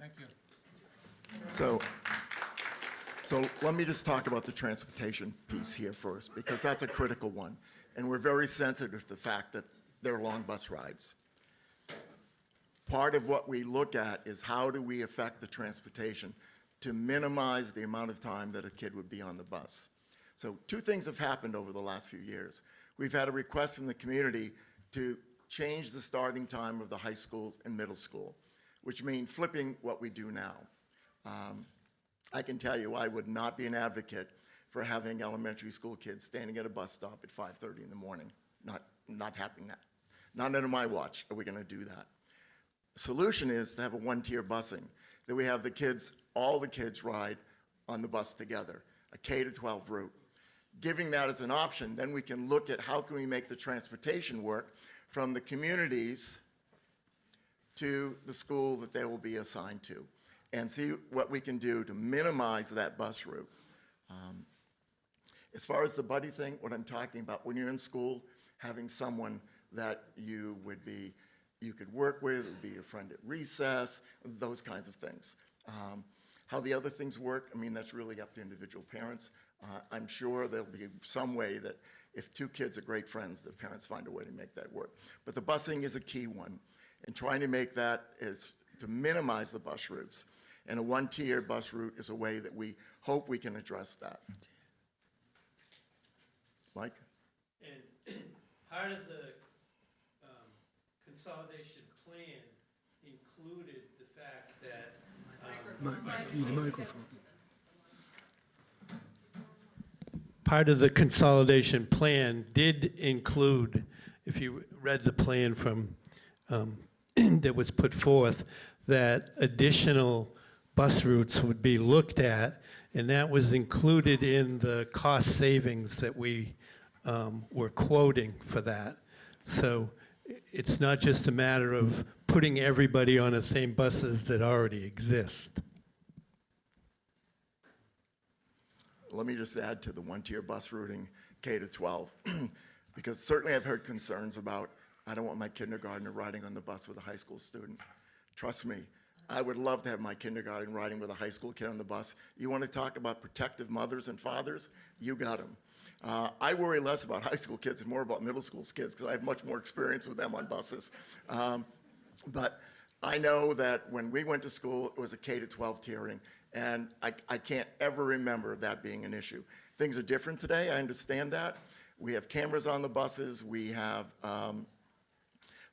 Thank you. So let me just talk about the transportation piece here first, because that's a critical one. And we're very sensitive to the fact that there are long bus rides. Part of what we look at is how do we affect the transportation to minimize the amount of time that a kid would be on the bus. So two things have happened over the last few years. We've had a request from the community to change the starting time of the high school and middle school, which means flipping what we do now. I can tell you, I would not be an advocate for having elementary school kids standing at a bus stop at 5:30 in the morning. Not happening that. Not under my watch are we gonna do that. The solution is to have a one-tier busing, that we have all the kids ride on the bus together, a K-12 route. Giving that as an option, then we can look at how can we make the transportation work from the communities to the school that they will be assigned to, and see what we can do to minimize that bus route. As far as the buddy thing, what I'm talking about, when you're in school, having someone that you could work with, would be your friend at recess, those kinds of things. How the other things work, that's really up to individual parents. I'm sure there'll be some way that if two kids are great friends, the parents find a way to make that work. But the busing is a key one, and trying to make that is to minimize the bus routes. And a one-tier bus route is a way that we hope we can address that. Mike? And part of the consolidation plan included the fact that Need a microphone. part of the consolidation plan did include, if you read the plan from that was put forth, that additional bus routes would be looked at, and that was included in the cost savings that we were quoting for that. So it's not just a matter of putting everybody on the same buses that already exist. Let me just add to the one-tier bus routing K-12, because certainly I've heard concerns about, I don't want my kindergartner riding on the bus with a high school student. Trust me, I would love to have my kindergarten riding with a high school kid on the bus. You want to talk about protective mothers and fathers? You got them. I worry less about high school kids and more about middle school kids because I have much more experience with them on buses. But I know that when we went to school, it was a K to 12 tiering, and I can't ever remember that being an issue. Things are different today, I understand that. We have cameras on the buses, we have the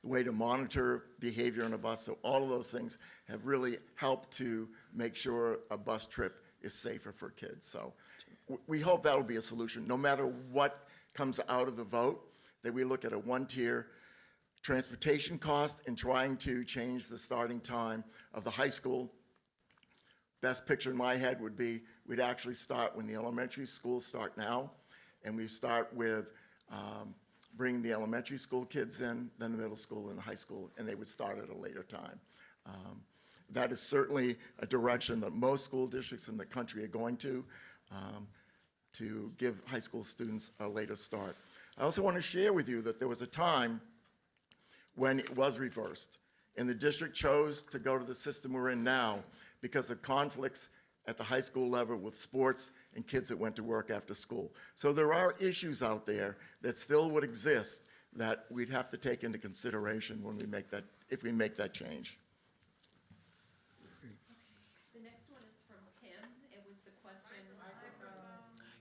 way to monitor behavior on a bus, so all of those things have really helped to make sure a bus trip is safer for kids. So we hope that'll be a solution, no matter what comes out of the vote, that we look at a one-tier transportation cost and trying to change the starting time of the high school. Best picture in my head would be we'd actually start when the elementary schools start now, and we start with bringing the elementary school kids in, then the middle school and the high school, and they would start at a later time. That is certainly a direction that most school districts in the country are going to give high school students a later start. I also want to share with you that there was a time when it was reversed, and the district chose to go to the system we're in now because of conflicts at the high school level with sports and kids that went to work after school. So there are issues out there that still would exist that we'd have to take into consideration when we make that, if we make that change. The next one is from Tim. It was the question.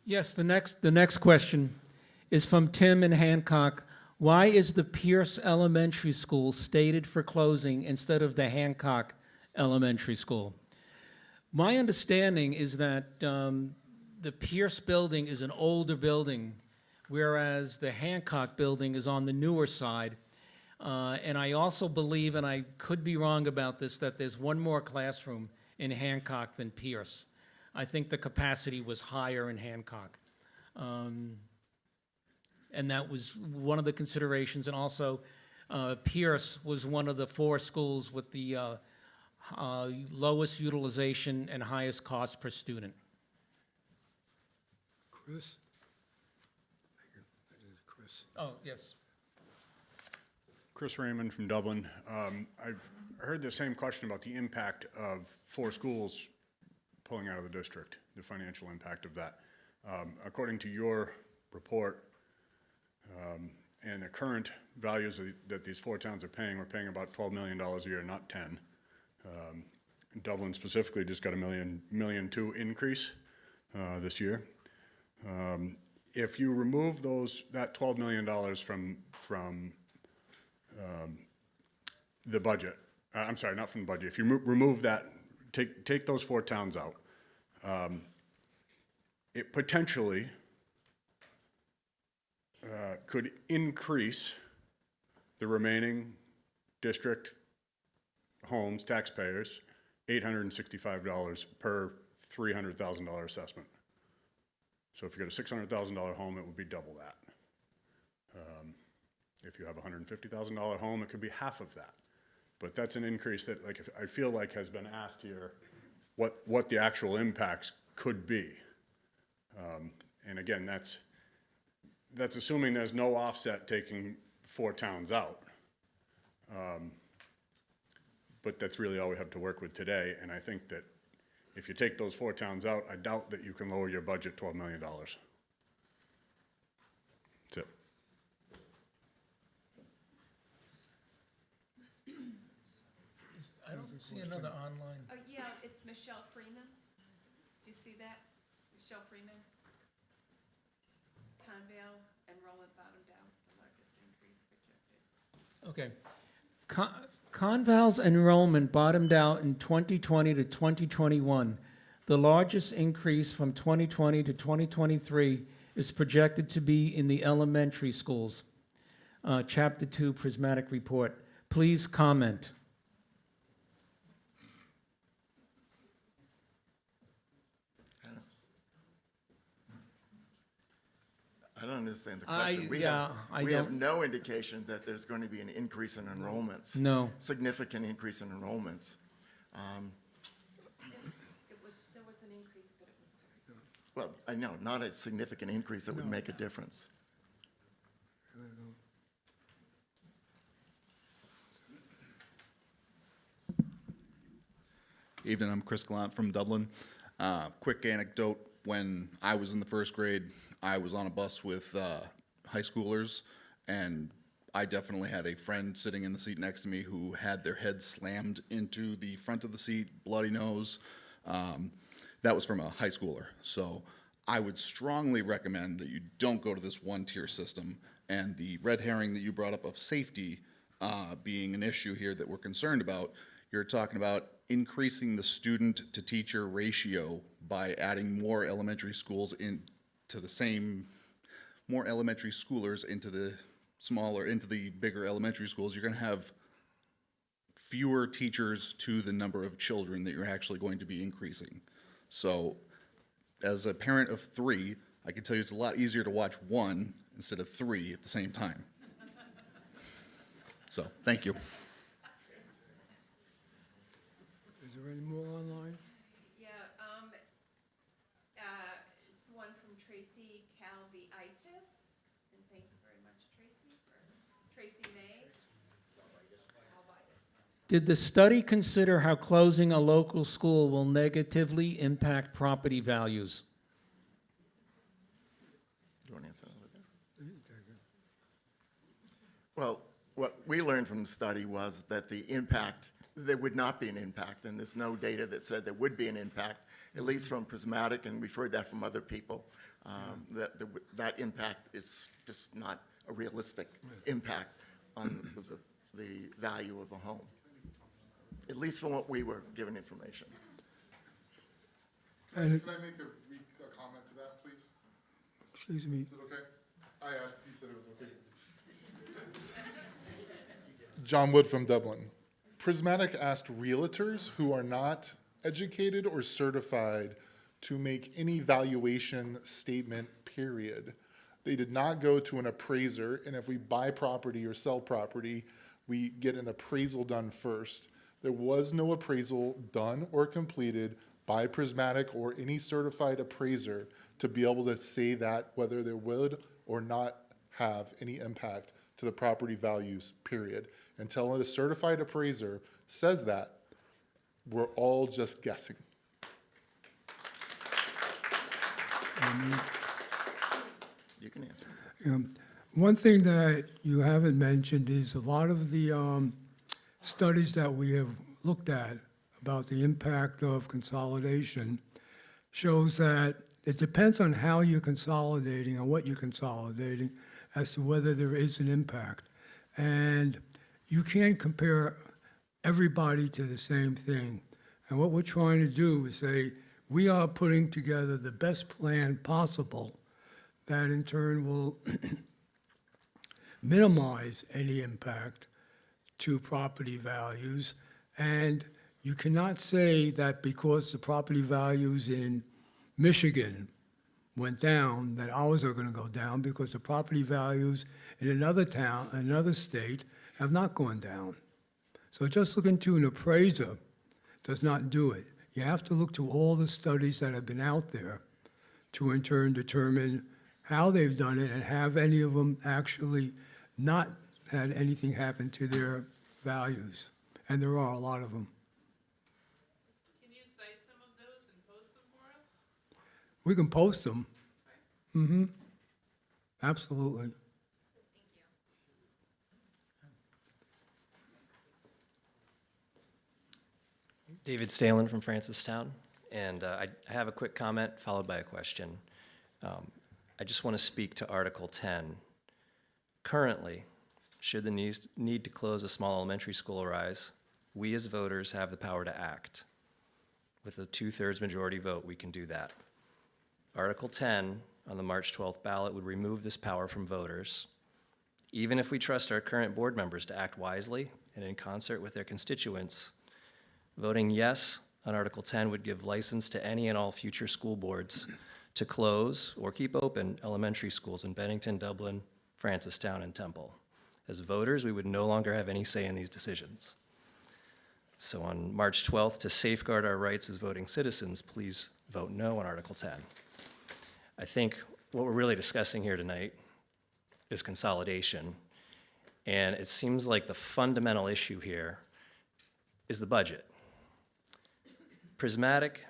Yes, the next question is from Tim in Hancock. Why is the Pierce Elementary School stated for closing instead of the Hancock Elementary School? My understanding is that the Pierce building is an older building, whereas the Hancock building is on the newer side. And I also believe, and I could be wrong about this, that there's one more classroom in Hancock than Pierce. I think the capacity was higher in Hancock. And that was one of the considerations. And also, Pierce was one of the 4 schools with the lowest utilization and highest cost per student. Chris? That is Chris. Oh, yes. Chris Raymond from Dublin. I've heard the same question about the impact of 4 schools pulling out of the district, the financial impact of that. According to your report, and the current values that these 4 towns are paying, we're paying about $12 million a year, not 10. Dublin specifically just got a $1.2 million increase this year. If you remove that $12 million from the budget, I'm sorry, not from the budget. If you remove that, take those 4 towns out, it potentially could increase the remaining district homes, taxpayers, $865 per $300,000 assessment. So if you got a $600,000 home, it would be double that. If you have a $150,000 home, it could be half of that. But that's an increase that, like, I feel like has been asked here, what the actual impacts could be. And again, that's assuming there's no offset taking 4 towns out. But that's really all we have to work with today. And I think that if you take those 4 towns out, I doubt that you can lower your budget $12 million. That's it. I don't see another online. Yeah, it's Michelle Freeman's. Do you see that? Michelle Freeman. Convale enrollment bottomed out, the largest increase projected. Okay. Conval's enrollment bottomed out in 2020 to 2021. The largest increase from 2020 to 2023 is projected to be in the elementary schools. Chapter 2 Prismatic Report. Please comment. I don't understand the question. We have no indication that there's going to be an increase in enrollments. No. Significant increase in enrollments. There was an increase, but it was very small. Well, I know, not a significant increase that would make a difference. Evening, I'm Chris Gallant from Dublin. Quick anecdote, when I was in the first grade, I was on a bus with high schoolers, and I definitely had a friend sitting in the seat next to me who had their head slammed into the front of the seat, bloody nose. That was from a high schooler. So I would strongly recommend that you don't go to this one-tier system. And the red herring that you brought up of safety being an issue here that we're concerned about, you're talking about increasing the student-to-teacher ratio by adding more elementary schools into the same, more elementary schoolers into the smaller, into the bigger elementary schools. You're going to have fewer teachers to the number of children that you're actually going to be increasing. So as a parent of 3, I can tell you it's a lot easier to watch 1 instead of 3 at the same time. So, thank you. Is there any more online? Yeah, one from Tracy Calviitis, and thank you very much, Tracy, for Tracy May. Did the study consider how closing a local school will negatively impact property values? Do you want to answer that? Well, what we learned from the study was that the impact, there would not be an impact, and there's no data that said there would be an impact, at least from Prismatic, and we've heard that from other people, that impact is just not a realistic impact on the value of a home, at least from what we were given information. And Can I make a comment to that, please? excuse me, Is it okay? I asked, he said it was okay. John Wood from Dublin. Prismatic asked realtors who are not educated or certified to make any valuation statement, period. They did not go to an appraiser, and if we buy property or sell property, we get an appraisal done first. There was no appraisal done or completed by Prismatic or any certified appraiser to be able to say that whether there would or not have any impact to the property values, period. Until a certified appraiser says that, we're all just guessing. You can answer. One thing that you haven't mentioned is a lot of the studies that we have looked at about the impact of consolidation shows that it depends on how you're consolidating and what you're consolidating as to whether there is an impact. And you can't compare everybody to the same thing. And what we're trying to do is say, we are putting together the best plan possible that in turn will minimize any impact to property values. And you cannot say that because the property values in Michigan went down, that ours are going to go down, because the property values in another town, another state, have not gone down. So just looking to an appraiser does not do it. You have to look to all the studies that have been out there to in turn determine how they've done it and have any of them actually not had anything happen to their values. And there are a lot of them. Can you cite some of those and post them for us? We can post them. Mm-hmm. Absolutely. David Stalen from Francistown, and I have a quick comment followed by a question. I just want to speak to Article 10. Currently, should the need to close a small elementary school arise, we as voters have the power to act. With a 2/3 majority vote, we can do that. Article 10 on the March 12th ballot would remove this power from voters. Even if we trust our current board members to act wisely and in concert with their constituents, voting yes on Article 10 would give license to any and all future school boards to close or keep open elementary schools in Bennington, Dublin, Francistown, and Temple. As voters, we would no longer have any say in these decisions. So on March 12th, to safeguard our rights as voting citizens, please vote no on Article 10. I think what we're really discussing here tonight is consolidation, and it seems like the fundamental issue here is the budget. Prismatic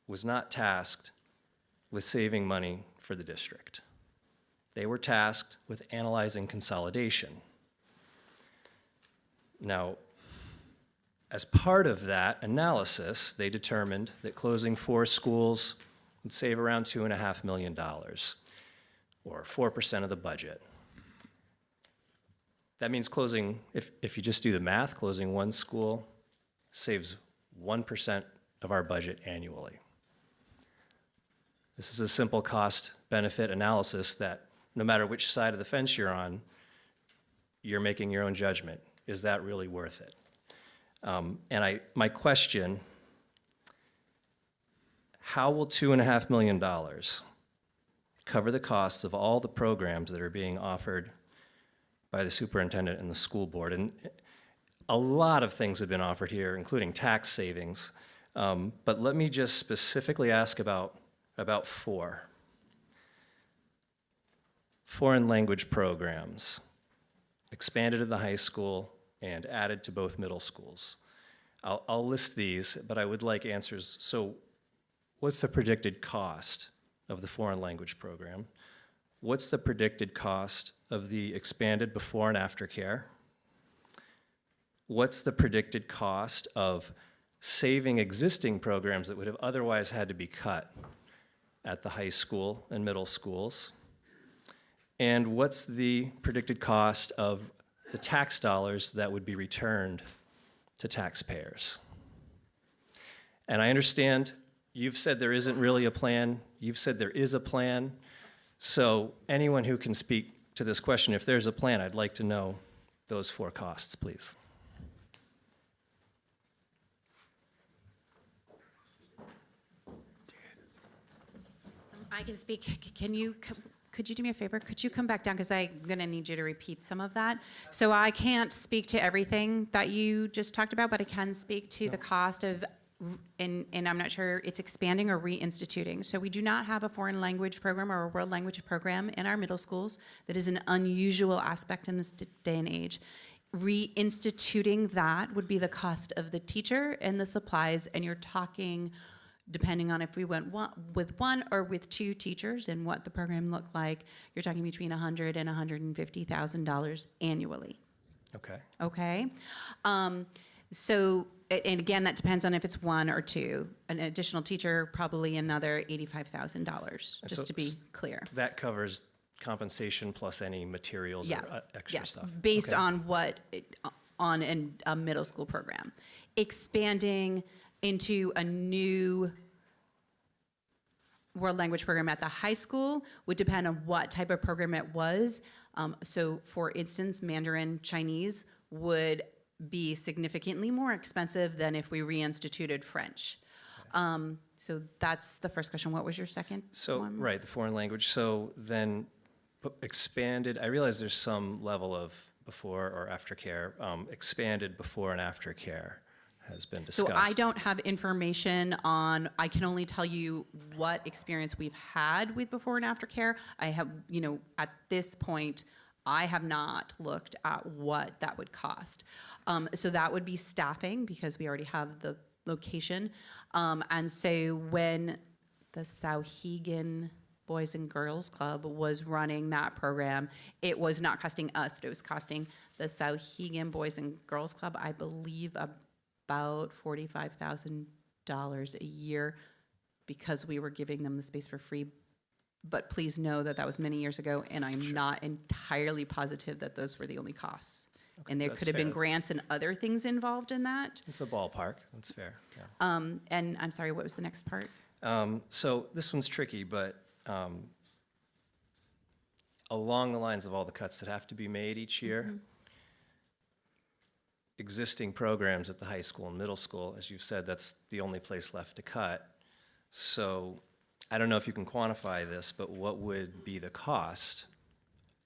was not tasked with saving money for the district. They were tasked with analyzing consolidation. Now, as part of that analysis, they determined that closing 4 schools would save around $2.5 million, or 4% of the budget. That means closing, if you just do the math, closing 1 school saves 1% of our budget annually. This is a simple cost-benefit analysis that no matter which side of the fence you're on, you're making your own judgment. Is that really worth it? My question, how will $2.5 million cover the costs of all the programs that are being offered by the superintendent and the school board? And a lot of things have been offered here, including tax savings. But let me just specifically ask about 4. Foreign language programs, expanded at the high school and added to both middle schools. I'll list these, but I would like answers. So what's the predicted cost of the foreign language program? What's the predicted cost of the expanded before and after care? What's the predicted cost of saving existing programs that would have otherwise had to be cut at the high school and middle schools? And what's the predicted cost of the tax dollars that would be returned to taxpayers? And I understand you've said there isn't really a plan. You've said there is a plan. So anyone who can speak to this question, if there's a plan, I'd like to know those 4 costs, please. I can speak. Could you do me a favor? Could you come back down, because I'm going to need you to repeat some of that. So I can't speak to everything that you just talked about, but I can speak to the cost of, and I'm not sure it's expanding or reinstituting. So we do not have a foreign language program or a world language program in our middle schools. That is an unusual aspect in this day and age. Reinstituting that would be the cost of the teacher and the supplies, and you're talking, depending on if we went with 1 or with 2 teachers and what the program looked like, you're talking between $100,000 and $150,000 annually. Okay. Okay? So, and again, that depends on if it's 1 or 2. An additional teacher, probably another $85,000, just to be clear. That covers compensation plus any materials or extra stuff. Based Okay. on on a middle school program. Expanding into a new world language program at the high school would depend on what type of program it was. So for instance, Mandarin Chinese would be significantly more expensive than if we reinstituted French. So that's the first question. What was your second one? Right, the foreign language. So then expanded, I realize there's some level of before or after care. Expanded before and after care has been discussed. So I don't have information on, I can only tell you what experience we've had with before and after care. I have, at this point, I have not looked at what that would cost. So that would be staffing, because we already have the location. And so when the Sauhegan Boys and Girls Club was running that program, it was not costing us, but it was costing the Sauhegan Boys and Girls Club, I believe, about $45,000 a year, because we were giving them the space for free. But please know that that was many years ago, and I'm not entirely positive that those were the only costs. Okay, And there that's could have fair. been grants and other things involved in that. It's a ballpark, that's fair, yeah. And I'm sorry, what was the next part? So this one's tricky, but along the lines of all the cuts that have to be made each year, existing programs at the high school and middle school, as you've said, that's the only place left to cut. So I don't know if you can quantify this, but what would be the cost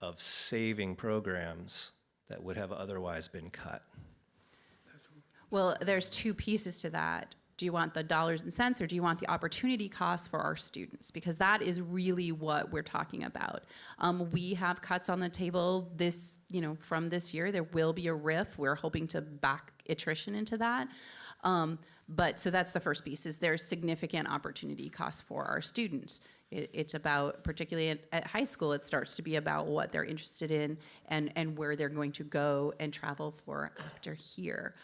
of saving programs that would have otherwise been cut? Well, there's 2 pieces to that. Do you want the dollars and cents, or do you want the opportunity costs for our students? Because that is really what we're talking about. We have cuts on the table from this year. There will be a RIF. We're hoping to back attrition into that. But, so that's the first piece, is there's significant opportunity costs for our students. It's about, particularly at high school, it starts to be about what they're interested in and where they're going to go and travel for after here.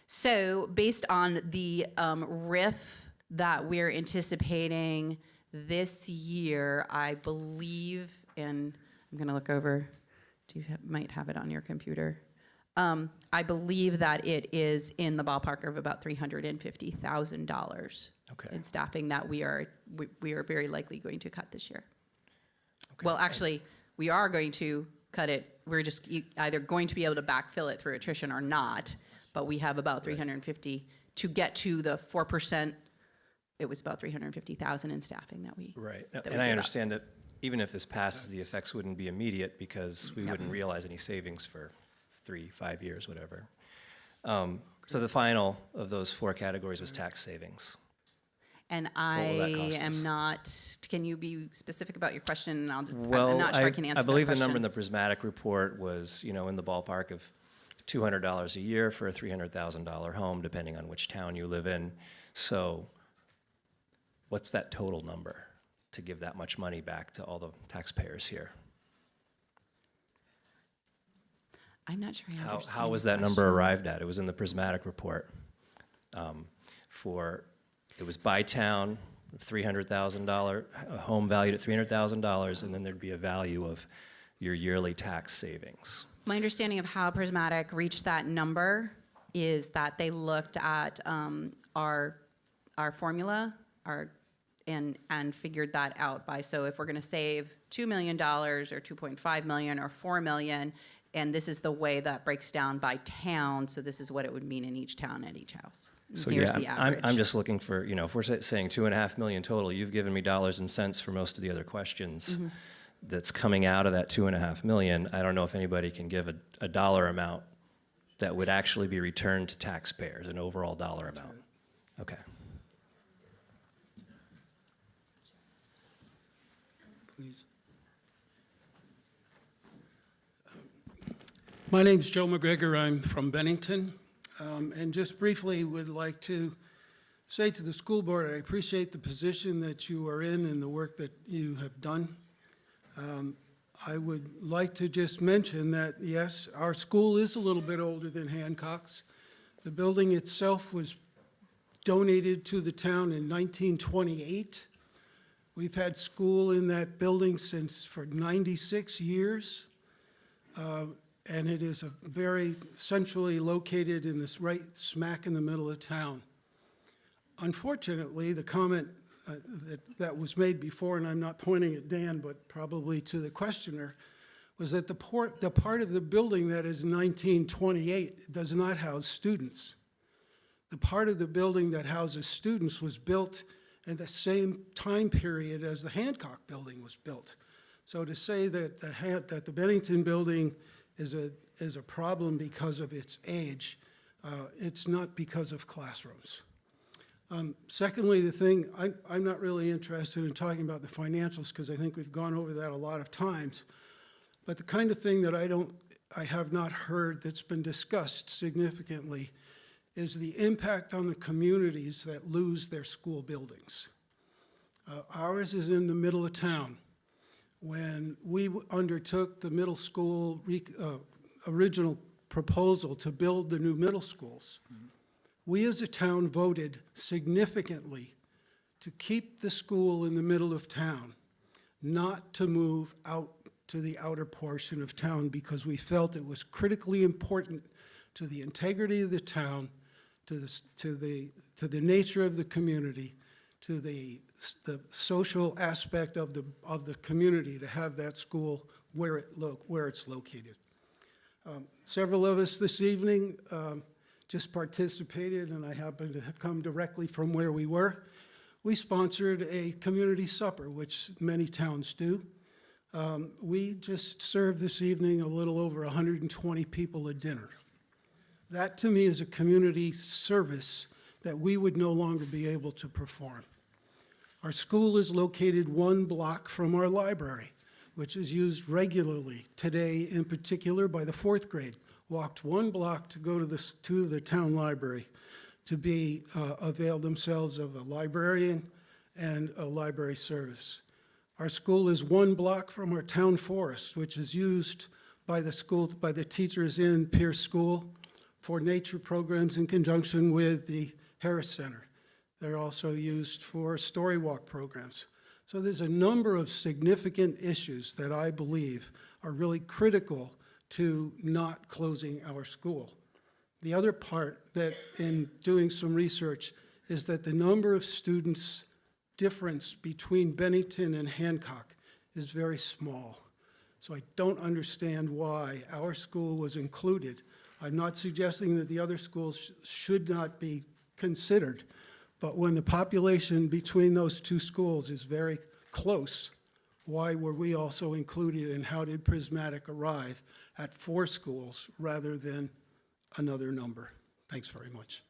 So based on the RIF that we're anticipating this year, I believe, and I'm gonna look over, might have it on your computer. I believe that it is in the ballpark of about $350,000 Okay. in staffing that we are very likely going to cut this year. Well, actually, we are going to cut it. We're just either going to be able to backfill it through attrition or not, but we have about 350 to get to the 4%. It was about 350,000 in staffing that we. Right, that we and I gave up. understand that even if this passes, the effects wouldn't be immediate because we wouldn't realize any savings for 3-5 years, whatever. So the final of those 4 categories was tax savings. And will that I cost am us? not, can you be specific about your question? And I'm Well, not sure I can answer I that believe the number in question. the Prismatic report was, in the ballpark of $200 a year for a $300,000 home, depending on which town you live in. So what's that total number to give that much money back to all the taxpayers here? I'm not sure I understand. How was your that number question. arrived at? It was in the Prismatic report. It was by town, $300,000, a home valued at $300,000, and then there'd be a value of your yearly tax savings. My understanding of how Prismatic reached that number is that they looked at our formula, and figured that out by, so if we're gonna save $2 million or $2.5 million or $4 million, and this is the way that breaks down by town, so this is what it would mean in each town at each house. And So here's yeah, the I'm average. just looking for, if we're saying 2.5 million total, you've given me dollars and cents for most of the other questions. Mm-hmm. That's coming out of that 2.5 million. I don't know if anybody can give a dollar amount that would actually be returned to taxpayers, an overall dollar amount. Okay. Please. My name's Joe McGregor. I'm from Bennington. And just briefly would like to say to the school board, I appreciate the position that you are in and the work that you have done. I would like to just mention that, yes, our school is a little bit older than Hancock's. The building itself was donated to the town in 1928. We've had school in that building for 96 years. And it is very centrally located in this right smack in the middle of town. Unfortunately, the comment that was made before, and I'm not pointing at Dan, but probably to the questioner, was that the part of the building that is 1928 does not house students. The part of the building that houses students was built in the same time period as the Hancock building was built. So to say that the Bennington building is a problem because of its age, it's not because of classrooms. Secondly, I'm not really interested in talking about the financials because I think we've gone over that a lot of times. But the kind of thing that I have not heard that's been discussed significantly is the impact on the communities that lose their school buildings. Ours is in the middle of town. When we undertook the middle school original proposal to build the new middle schools, we as a town voted significantly to keep the school in the middle of town, not to move out to the outer portion of town because we felt it was critically important to the integrity of the town, to the nature of the community, to the social aspect of the community to have that school where it's located. Several of us this evening just participated, and I happen to have come directly from where we were. We sponsored a community supper, which many towns do. We just served this evening a little over 120 people a dinner. That to me is a community service that we would no longer be able to perform. Our school is located 1 block from our library, which is used regularly today, in particular by the 4th grade. Walked 1 block to go to the town library to be avail themselves of a librarian and a library service. Our school is 1 block from our town forest, which is used by the teachers in Pierce School for nature programs in conjunction with the Harris Center. They're also used for story walk programs. So there's a number of significant issues that I believe are really critical to not closing our school. The other part that in doing some research is that the number of students difference between Bennington and Hancock is very small. So I don't understand why our school was included. I'm not suggesting that the other schools should not be considered, but when the population between those two schools is very close, why were we also included, and how did Prismatic arrive at 4 schools rather than another number? Thanks very much.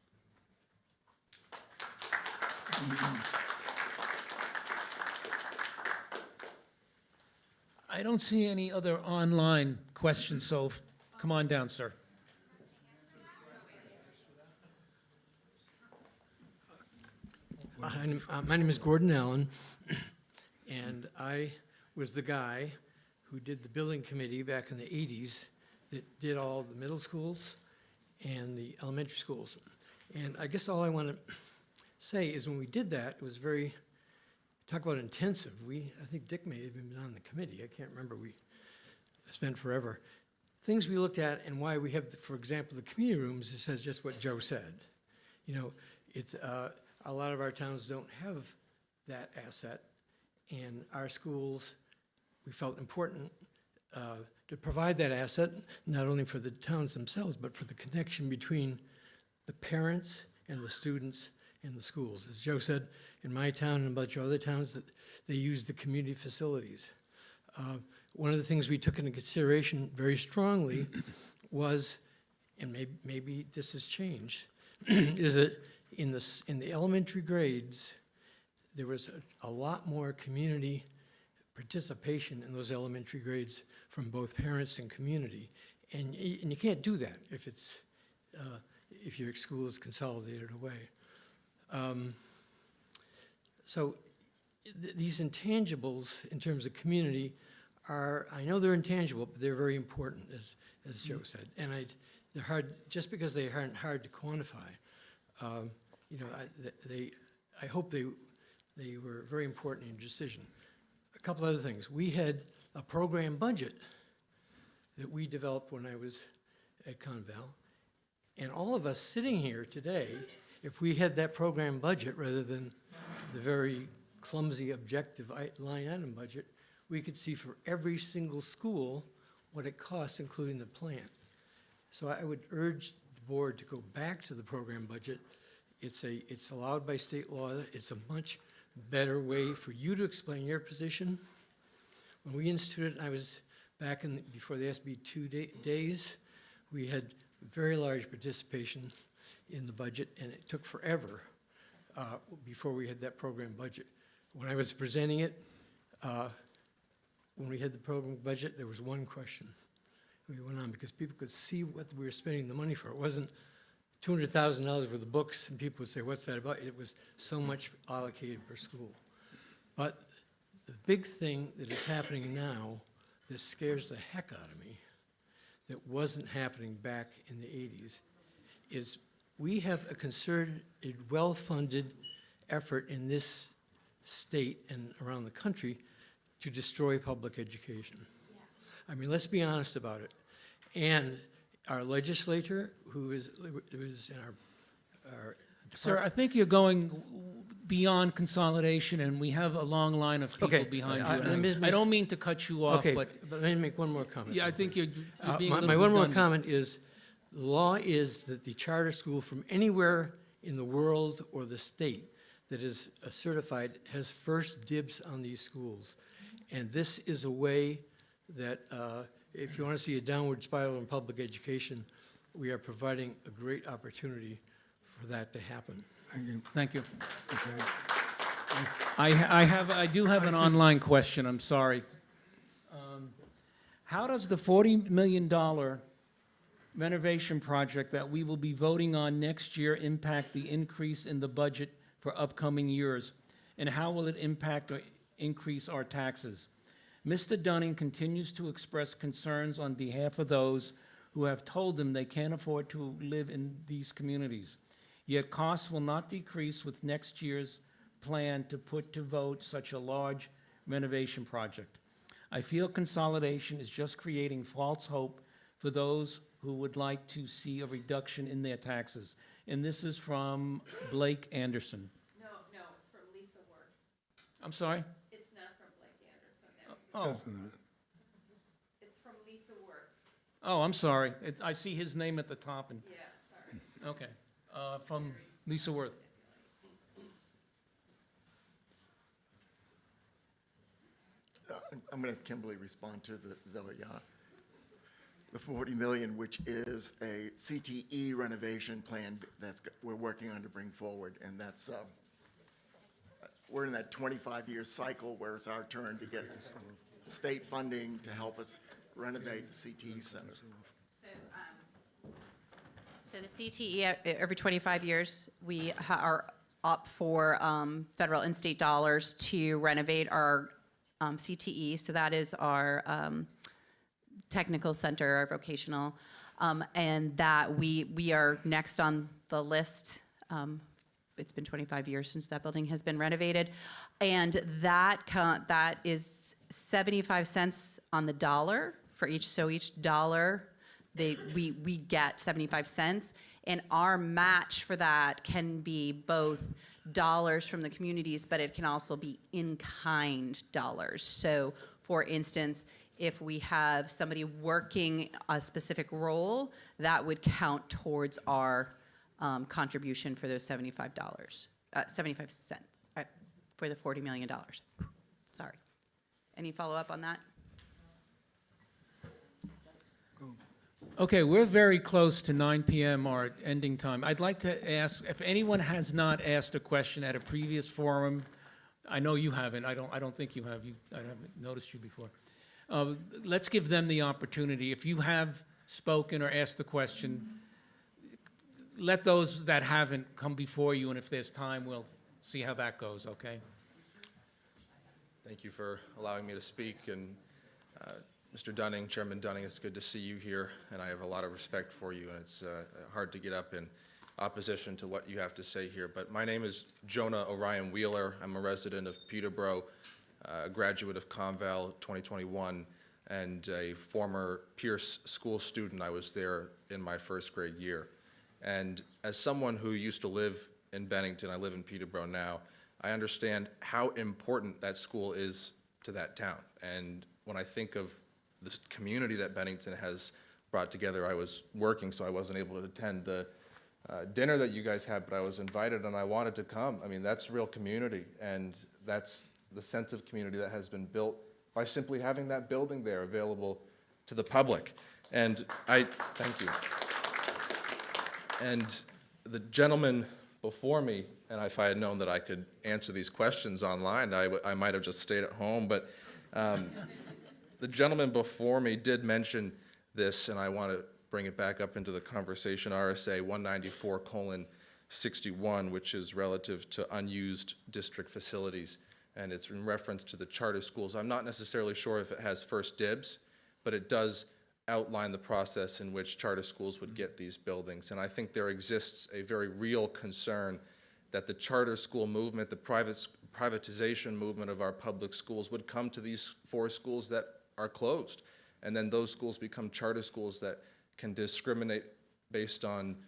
I don't see any other online questions, so come on down, sir. My name is Gordon Allen, and I was the guy who did the building committee back in the 80s that did all the middle schools and the elementary schools. And I guess all I want to say is when we did that, it was very, talk about intensive. I think Dick may have even been on the committee. I can't remember. We spent forever. Things we looked at and why we have, for example, the community rooms, it says just what Joe said. You know, it's, a lot of our towns don't have that asset, and our schools, we felt important to provide that asset, not only for the towns themselves, but for the connection between the parents and the students and the schools. As Joe said, in my town and a bunch of other towns, that they use the community facilities. One of the things we took into consideration very strongly was, and maybe this has changed, is that in the elementary grades, there was a lot more community participation in those elementary grades from both parents and community. And you can't do that if your school is consolidated away. So these intangibles in terms of community are, I know they're intangible, but they're very important, as Joe said. And they're hard, just because they aren't hard to quantify. You know, I hope they were very important in your decision. A couple other things. We had a program budget that we developed when I was at Conval. And all of us sitting here today, if we had that program budget rather than the very clumsy objective line item budget, we could see for every single school what it costs, including the plant. So I would urge the board to go back to the program budget. It's allowed by state law. It's a much better way for you to explain your position. When we instituted, I was back before the SB 2 days, we had very large participation in the budget, and it took forever before we had that program budget. When I was presenting it, when we had the program budget, there was one question. We went on because people could see what we were spending the money for. It wasn't $200,000 worth of books, and people would say, what's that about? It was so much allocated per school. But the big thing that is happening now that scares the heck out of me, that wasn't happening back in the 80s, is we have a concerted, well-funded effort in this state and around the country to destroy public education. I mean, let's be honest about it. And our legislature, who is in our Sir, I think you're going beyond consolidation, and we have a long line of people behind you. And I don't mean to cut you off, okay, but let me make one more comment. yeah, I think you're being a little my one more redundant. comment is, the law is that the charter school from anywhere in the world or the state that is certified has first dibs on these schools. And this is a way that if you want to see a downward spiral in public education, we are providing a great opportunity for that to happen. Thank you. I do have an online question, I'm sorry. How does the $40 million renovation project that we will be voting on next year impact the increase in the budget for upcoming years? And how will it impact or increase our taxes? Mr. Dunning continues to express concerns on behalf of those who have told him they can't afford to live in these communities. Yet costs will not decrease with next year's plan to put to vote such a large renovation project. I feel consolidation is just creating false hope for those who would like to see a reduction in their taxes. And this is from Blake Anderson. No, it's from Lisa Worth. I'm sorry? It's not from Blake Anderson. Oh, It's from Lisa Worth. oh, I'm sorry. I see his name at the top and, Yeah, sorry. okay. From Lisa Worth. I'm going to have Kimberly respond to the 40 million, which is a CTE renovation plan we're working on to bring forward, and that's we're in that 25-year cycle where it's our turn to get state funding to help us renovate the CTE center. So the CTE, every 25 years, we are up for federal and state dollars to renovate our CTE. So that is our technical center, our vocational, and that we are next on the list. It's been 25 years since that building has been renovated, and that is 75 cents on the dollar for each. So each dollar, we get 75 cents, and our match for that can be both dollars from the communities, but it can also be in-kind dollars. So, for instance, if we have somebody working a specific role, that would count towards our contribution for those $75, 75 cents for the $40 million. Sorry. Any follow-up on that? Okay, we're very close to 9 p.m., our ending time. I'd like to ask, if anyone has not asked a question at a previous forum, I know you haven't, I don't think you have, I haven't noticed you before. Let's give them the opportunity. If you have spoken or asked a question, let those that haven't come before you, and if there's time, we'll see how that goes, okay? Thank you for allowing me to speak, and Mr. Dunning, Chairman Dunning, it's good to see you here, and I have a lot of respect for you, and it's hard to get up in opposition to what you have to say here. But my name is Jonah Orion Wheeler. I'm a resident of Peterborough, a graduate of Conval 2021, and a former Pierce School student. I was there in my first grade year. And as someone who used to live in Bennington, I live in Peterborough now, I understand how important that school is to that town. And when I think of this community that Bennington has brought together, I was working, so I wasn't able to attend the dinner that you guys had, but I was invited and I wanted to come. I mean, that's real community, and that's the sense of community that has been built by simply having that building there available to the public. And thank you. And the gentleman before me, and if I had known that I could answer these questions online, I might have just stayed at home, but the gentleman before me did mention this, and I want to bring it back up into the conversation, RSA 194:61, which is relative to unused district facilities, and it's in reference to the charter schools. I'm not necessarily sure if it has first dibs, but it does outline the process in which charter schools would get these buildings. And I think there exists a very real concern that the charter school movement, the privatization movement of our public schools would come to these 4 schools that are closed. And then those schools become charter schools that can discriminate based on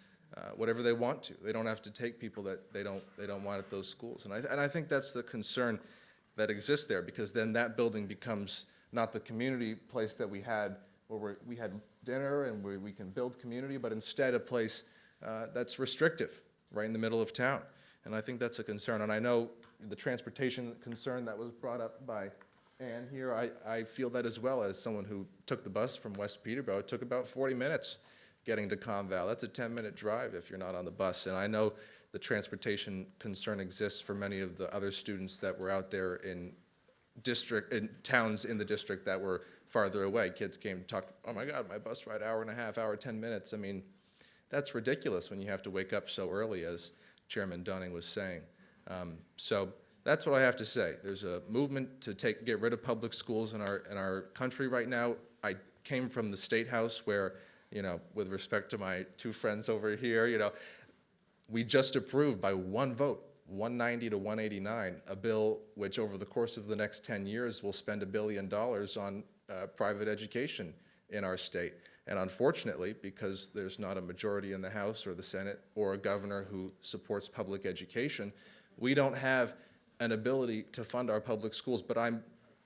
whatever they want to. They don't have to take people that they don't want at those schools. And I think that's the concern that exists there, because then that building becomes not the community place that we had, where we had dinner and where we can build community, but instead a place that's restrictive, right in the middle of town. And I think that's a concern. And I know the transportation concern that was brought up by Ann here, I feel that as well, as someone who took the bus from West Peterborough. It took about 40 minutes getting to Conval. That's a 10-minute drive if you're not on the bus. And I know the transportation concern exists for many of the other students that were out there in towns in the district that were farther away. Kids came to talk, oh my God, my bus ride, hour and a half, hour, 10 minutes. I mean, that's ridiculous when you have to wake up so early, as Chairman Dunning was saying. So that's what I have to say. There's a movement to get rid of public schools in our country right now. I came from the State House where, with respect to my two friends over here, we just approved by one vote, 190 to 189, a bill which over the course of the next 10 years will spend $1 billion on private education in our state. And unfortunately, because there's not a majority in the House or the Senate or a governor who supports public education, we don't have an ability to fund our public schools. But I'm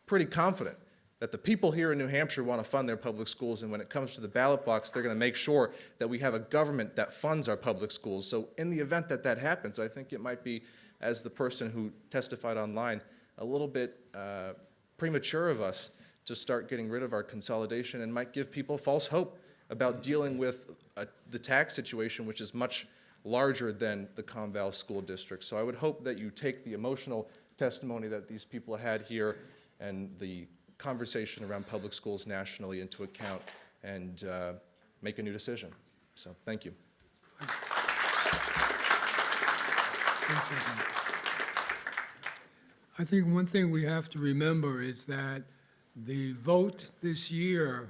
pretty confident that the people here in New Hampshire want to fund their public schools, and when it comes to the ballot box, they're going to make sure that we have a government that funds our public schools. So in the event that that happens, I think it might be, as the person who testified online, a little bit premature of us to start getting rid of our consolidation, and might give people false hope about dealing with the tax situation, which is much larger than the Conval School District. So I would hope that you take the emotional testimony that these people had here and the conversation around public schools nationally into account and make a new decision. So thank you. I think one thing we have to remember is that the vote this year,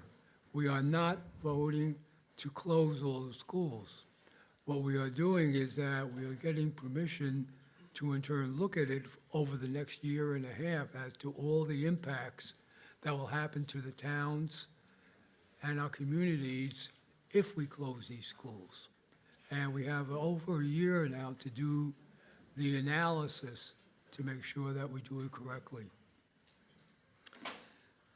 we are not voting to close all the schools. What we are doing is that we are getting permission to in turn look at it over the next year and a half as to all the impacts that will happen to the towns and our communities if we close these schools. And we have over a year now to do the analysis to make sure that we do it correctly.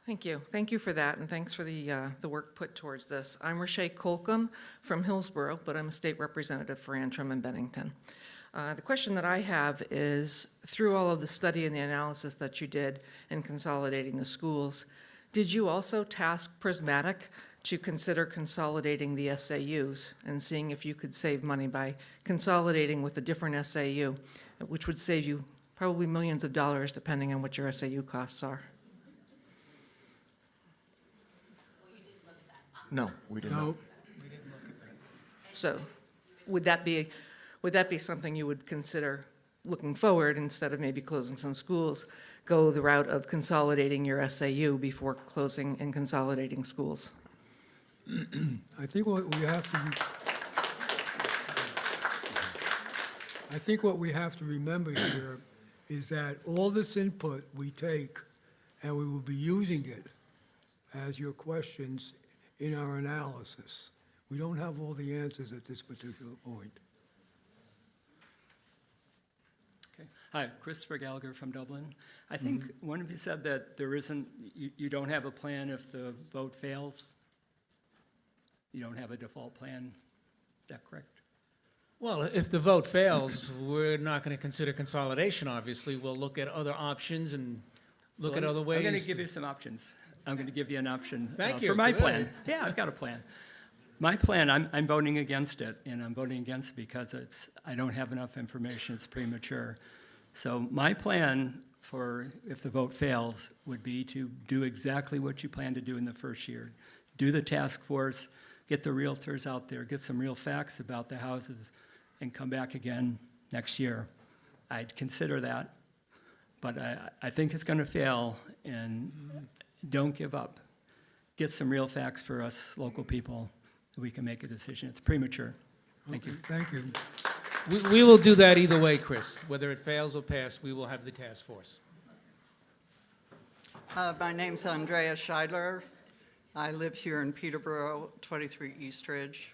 Thank you. Thank you for that, and thanks for the work put towards this. I'm Rashay Colcom from Hillsborough, but I'm a state representative for Antrim and Bennington. The question that I have is, through all of the study and the analysis that you did in consolidating the schools, did you also task Prismatic to consider consolidating the SAUs and seeing if you could save money by consolidating with a different SAU, which would save you probably millions of dollars depending on what your SAU costs are? No, we did not. No, So would that be something you would consider looking forward, instead of maybe closing some schools, go the route of consolidating your SAU before closing and consolidating schools? I think what we have to remember here is that all this input we take, and we will be using it as your questions in our analysis. We don't have all the answers at this particular point. Okay. Hi, Christopher Gallagher from Dublin. I think one of you said that there isn't, you don't have a plan if the vote fails? You don't have a default plan? Is that correct? Well, if the vote fails, we're not going to consider consolidation, obviously. We'll look at other options and look at other ways. I'm going to give you some options. I'm going to give you an option Thank you. for my Good. plan. Yeah, I've got a plan. My plan, I'm voting against it, and I'm voting against it because I don't have enough information. It's premature. So my plan for if the vote fails would be to do exactly what you plan to do in the first year. Do the task force, get the realtors out there, get some real facts about the houses, and come back again next year. I'd consider that, but I think it's going to fail, and don't give up. Get some real facts for us local people so we can make a decision. It's premature. Thank you. Thank you. We will do that either way, Chris. Whether it fails or passes, we will have the task force. My name's Andrea Scheidler. I live here in Peterborough, 23 Eastridge.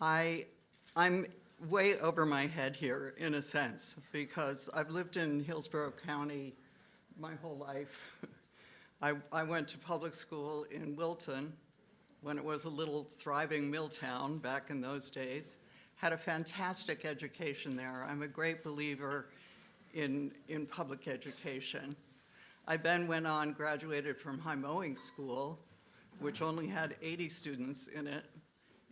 I'm way over my head here, in a sense, because I've lived in Hillsborough County my whole life. I went to public school in Wilton when it was a little thriving mill town back in those days. Had a fantastic education there. I'm a great believer in public education. I then went on, graduated from High Mowing School, which only had 80 students in it.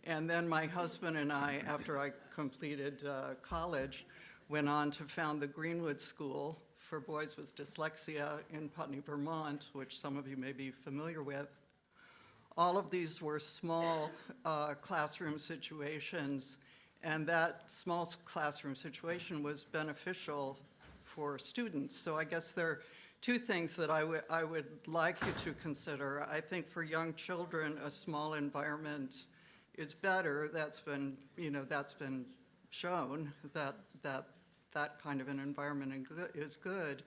And then my husband and I, after I completed college, went on to found the Greenwood School for boys with dyslexia in Putney, Vermont, which some of you may be familiar with. All of these were small classroom situations, and that small classroom situation was beneficial for students. So I guess there are two things that I would like you to consider. I think for young children, a small environment is better. That's been, that's been shown that kind of an environment is good.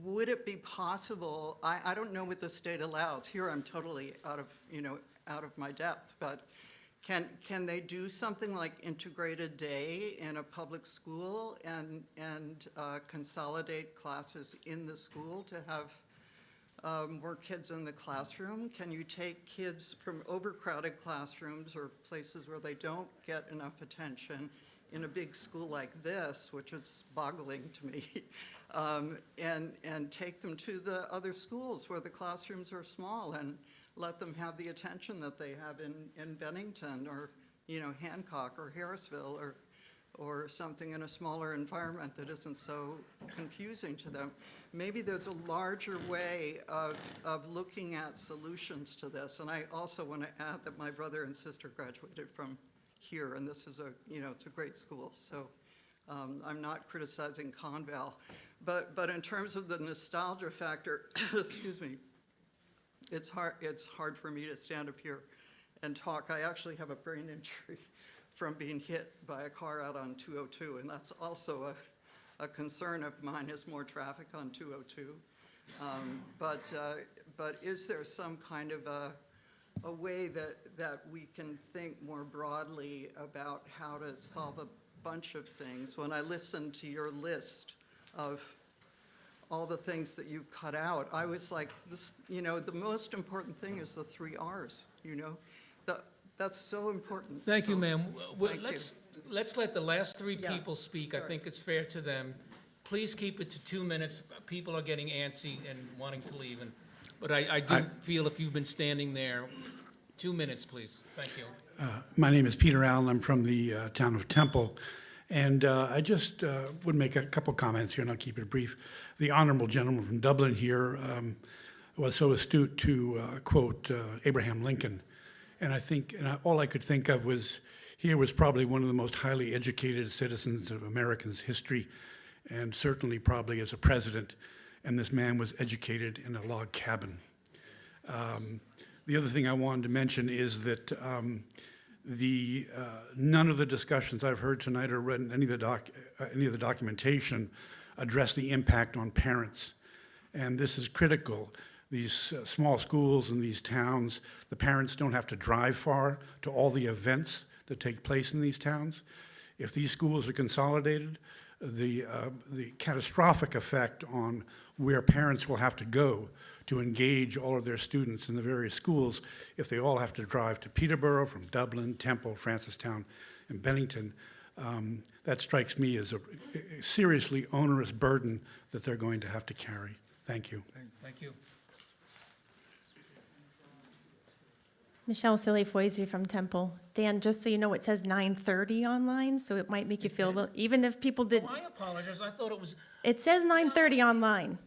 Would it be possible, I don't know what the state allows. Here I'm totally out of my depth, but can they do something like integrated day in a public school and consolidate classes in the school to have more kids in the classroom? Can you take kids from overcrowded classrooms or places where they don't get enough attention in a big school like this, which is boggling to me, and take them to the other schools where the classrooms are small and let them have the attention that they have in Bennington or, Hancock or Harrisville or something in a smaller environment that isn't so confusing to them. Maybe there's a larger way of looking at solutions to this. And I also want to add that my brother and sister graduated from here, and this is it's a great school. So I'm not criticizing Conval. But in terms of the nostalgia factor, excuse me, it's hard for me to stand up here and talk. I actually have a brain injury from being hit by a car out on 202, and that's also a concern of mine, is more traffic on 202. But is there some kind of a way that we can think more broadly about how to solve a bunch of things? When I listened to your list of all the things that you've cut out, I was like, this, the most important thing is the 3 R's, that's so important. Thank you, So, ma'am. thank Let's let the last 3 Yeah, people speak. I sorry. think it's fair to them. Please keep it to 2 minutes. People are getting antsy and wanting to leave. But I do feel if you've been standing there, 2 minutes, please. Thank you. My name is Peter Allen. I'm from the town of Temple. And I just would make a couple comments here, and I'll keep it brief. The honorable gentleman from Dublin here was so astute to quote Abraham Lincoln. And I think, all I could think of was, he was probably one of the most highly educated citizens of America's history, and certainly probably as a president. And this man was educated in a log cabin. The other thing I wanted to mention is that none of the discussions I've heard tonight or read in any of the documentation address the impact on parents. And this is critical. These small schools in these towns, the parents don't have to drive far to all the events that take place in these towns. If these schools are consolidated, the catastrophic effect on where parents will have to go to engage all of their students in the various schools, if they all have to drive to Peterborough from Dublin, Temple, Francistown, and Bennington, that strikes me as a seriously onerous burden that they're going to have to carry. Thank you. Thank you. Michelle Silly-Foisy from Temple. Dan, just so you know, it says 9:30 online, so it might make you feel, even if people did, I apologize. I thought it was. it says 9:30 online.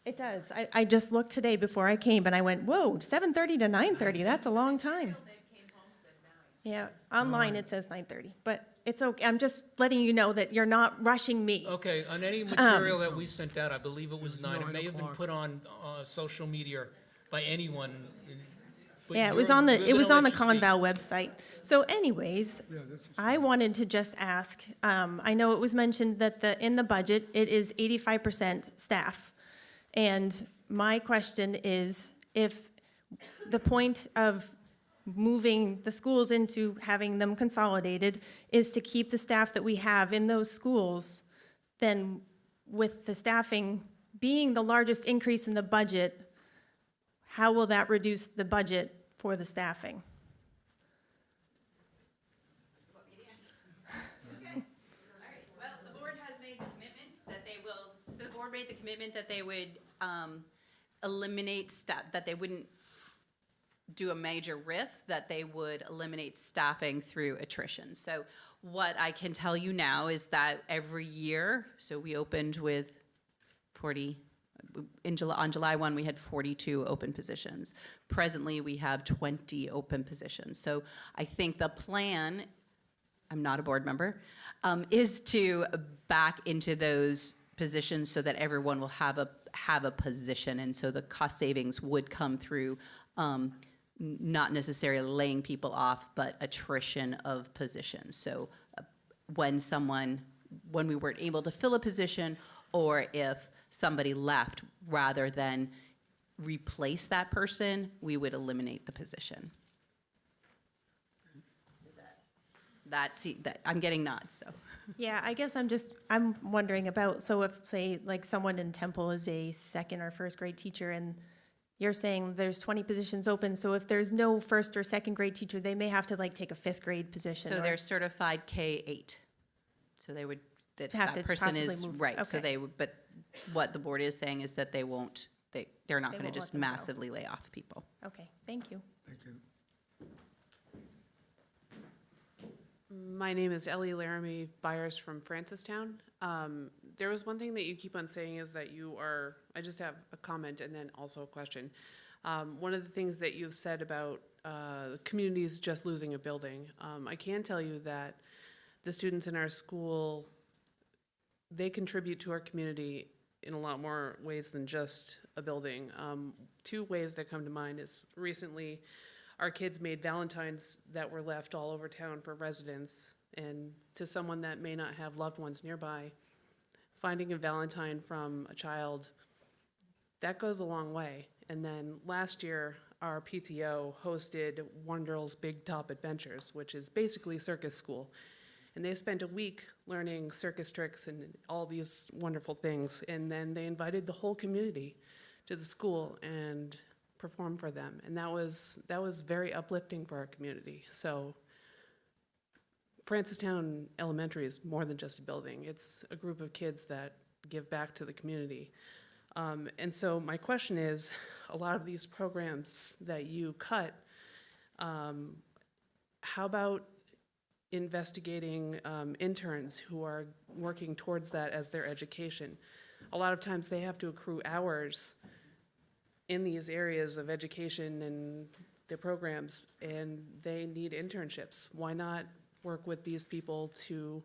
It does. I just looked today before I came, and I went, whoa, 7:30 to 9:30, that's a long time. Yeah, online it says 9:30, but it's okay. I'm just letting you know that you're not rushing me. Okay, on any material that we sent out, I believe it was 9. It may have been put on social media by anyone. But Yeah, it was you're- on the we're gonna let you speak. Conval website. So anyways, I wanted to just ask, I know it was mentioned that in the budget, it is 85% staff. And my question is, if the point of moving the schools into having them consolidated is to keep the staff that we have in those schools, then with the staffing being the largest increase in the budget, how will that reduce the budget for the staffing? Well, the board has made the commitment that they will, so the board made the commitment that they would eliminate staff, that they wouldn't do a major riff, that they would eliminate staffing through attrition. So what I can tell you now is that every year, so we opened with 40, on July 1, we had 42 open positions. Presently, we have 20 open positions. So I think the plan, I'm not a board member, is to back into those positions so that everyone will have a position, and so the cost savings would come through not necessarily laying people off, but attrition of positions. So when we weren't able to fill a position, or if somebody left, rather than replace that person, we would eliminate the position. I'm getting nods, so. Yeah, I guess I'm wondering about, so if, say, like someone in Temple is a second or first grade teacher, and you're saying there's 20 positions open, so if there's no first or second grade teacher, they may have to like take a fifth grade position. So or they're certified K-8. So they would, that Have to person possibly is, move. right, so Okay. they would, but what the board is saying is that they're not They gonna won't just let them go. massively lay off people. Okay, thank you. Thank you. My name is Ellie Laramie Byers from Francistown. There was one thing that you keep on saying is that I just have a comment and then also a question. One of the things that you've said about communities just losing a building, I can tell you that the students in our school, they contribute to our community in a lot more ways than just a building. Two ways that come to mind is recently our kids made Valentines that were left all over town for residents, and to someone that may not have loved ones nearby, finding a Valentine from a child, that goes a long way. And then last year, our PTO hosted One Girl's Big Top Adventures, which is basically circus school. And they spent a week learning circus tricks and all these wonderful things. And then they invited the whole community to the school and perform for them. And that was very uplifting for our community. So Francistown Elementary is more than just a building. It's a group of kids that give back to the community. And so my question is, a lot of these programs that you cut, how about investigating interns who are working towards that as their education? A lot of times they have to accrue hours in these areas of education and their programs, and they need internships. Why not work with these people to,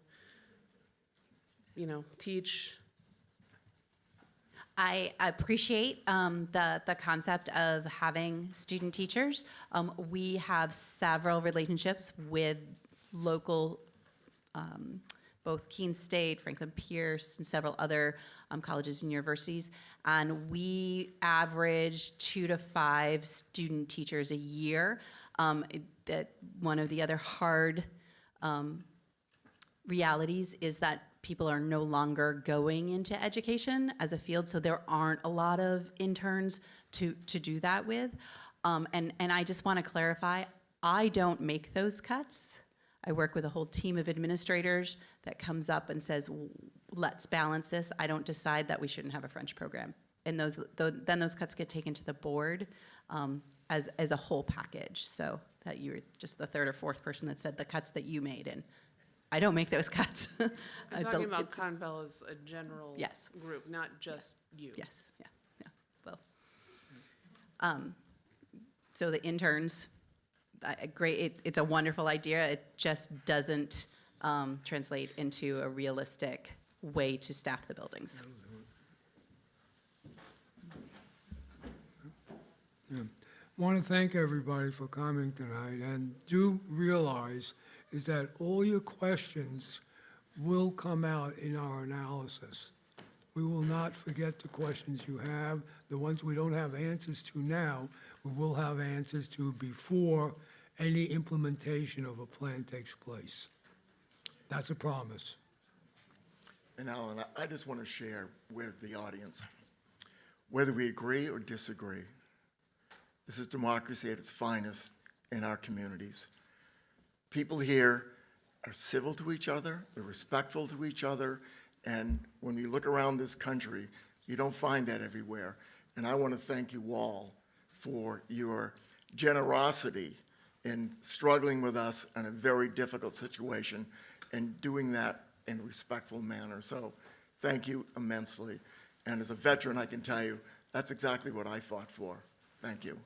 teach? I appreciate the concept of having student teachers. We have several relationships with local, both Keene State, Franklin Pierce, and several other colleges and universities. And we average 2 to 5 student teachers a year. That one of the other hard realities is that people are no longer going into education as a field, so there aren't a lot of interns to do that with. And I just want to clarify, I don't make those cuts. I work with a whole team of administrators that comes up and says, let's balance this. I don't decide that we shouldn't have a French program. And then those cuts get taken to the board as a whole package. So that you're just the third or fourth person that said the cuts that you made, and I don't make those cuts. I'm talking about Conval as a general Yes. group, not just you. Yes, yeah. Well, so the interns, great, it's a wonderful idea. It just doesn't translate into a realistic way to staff the buildings. Want to thank everybody for coming tonight, and do realize is that all your questions will come out in our analysis. We will not forget the questions you have. The ones we don't have answers to now, we will have answers to before any implementation of a plan takes place. That's a promise. And Alan, I just want to share with the audience, whether we agree or disagree, this is democracy at its finest in our communities. People here are civil to each other, they're respectful to each other, and when you look around this country, you don't find that everywhere. And I want to thank you all for your generosity in struggling with us in a very difficult situation and doing that in a respectful manner. So thank you immensely. And as a veteran, I can tell you, that's exactly what I fought for. Thank you.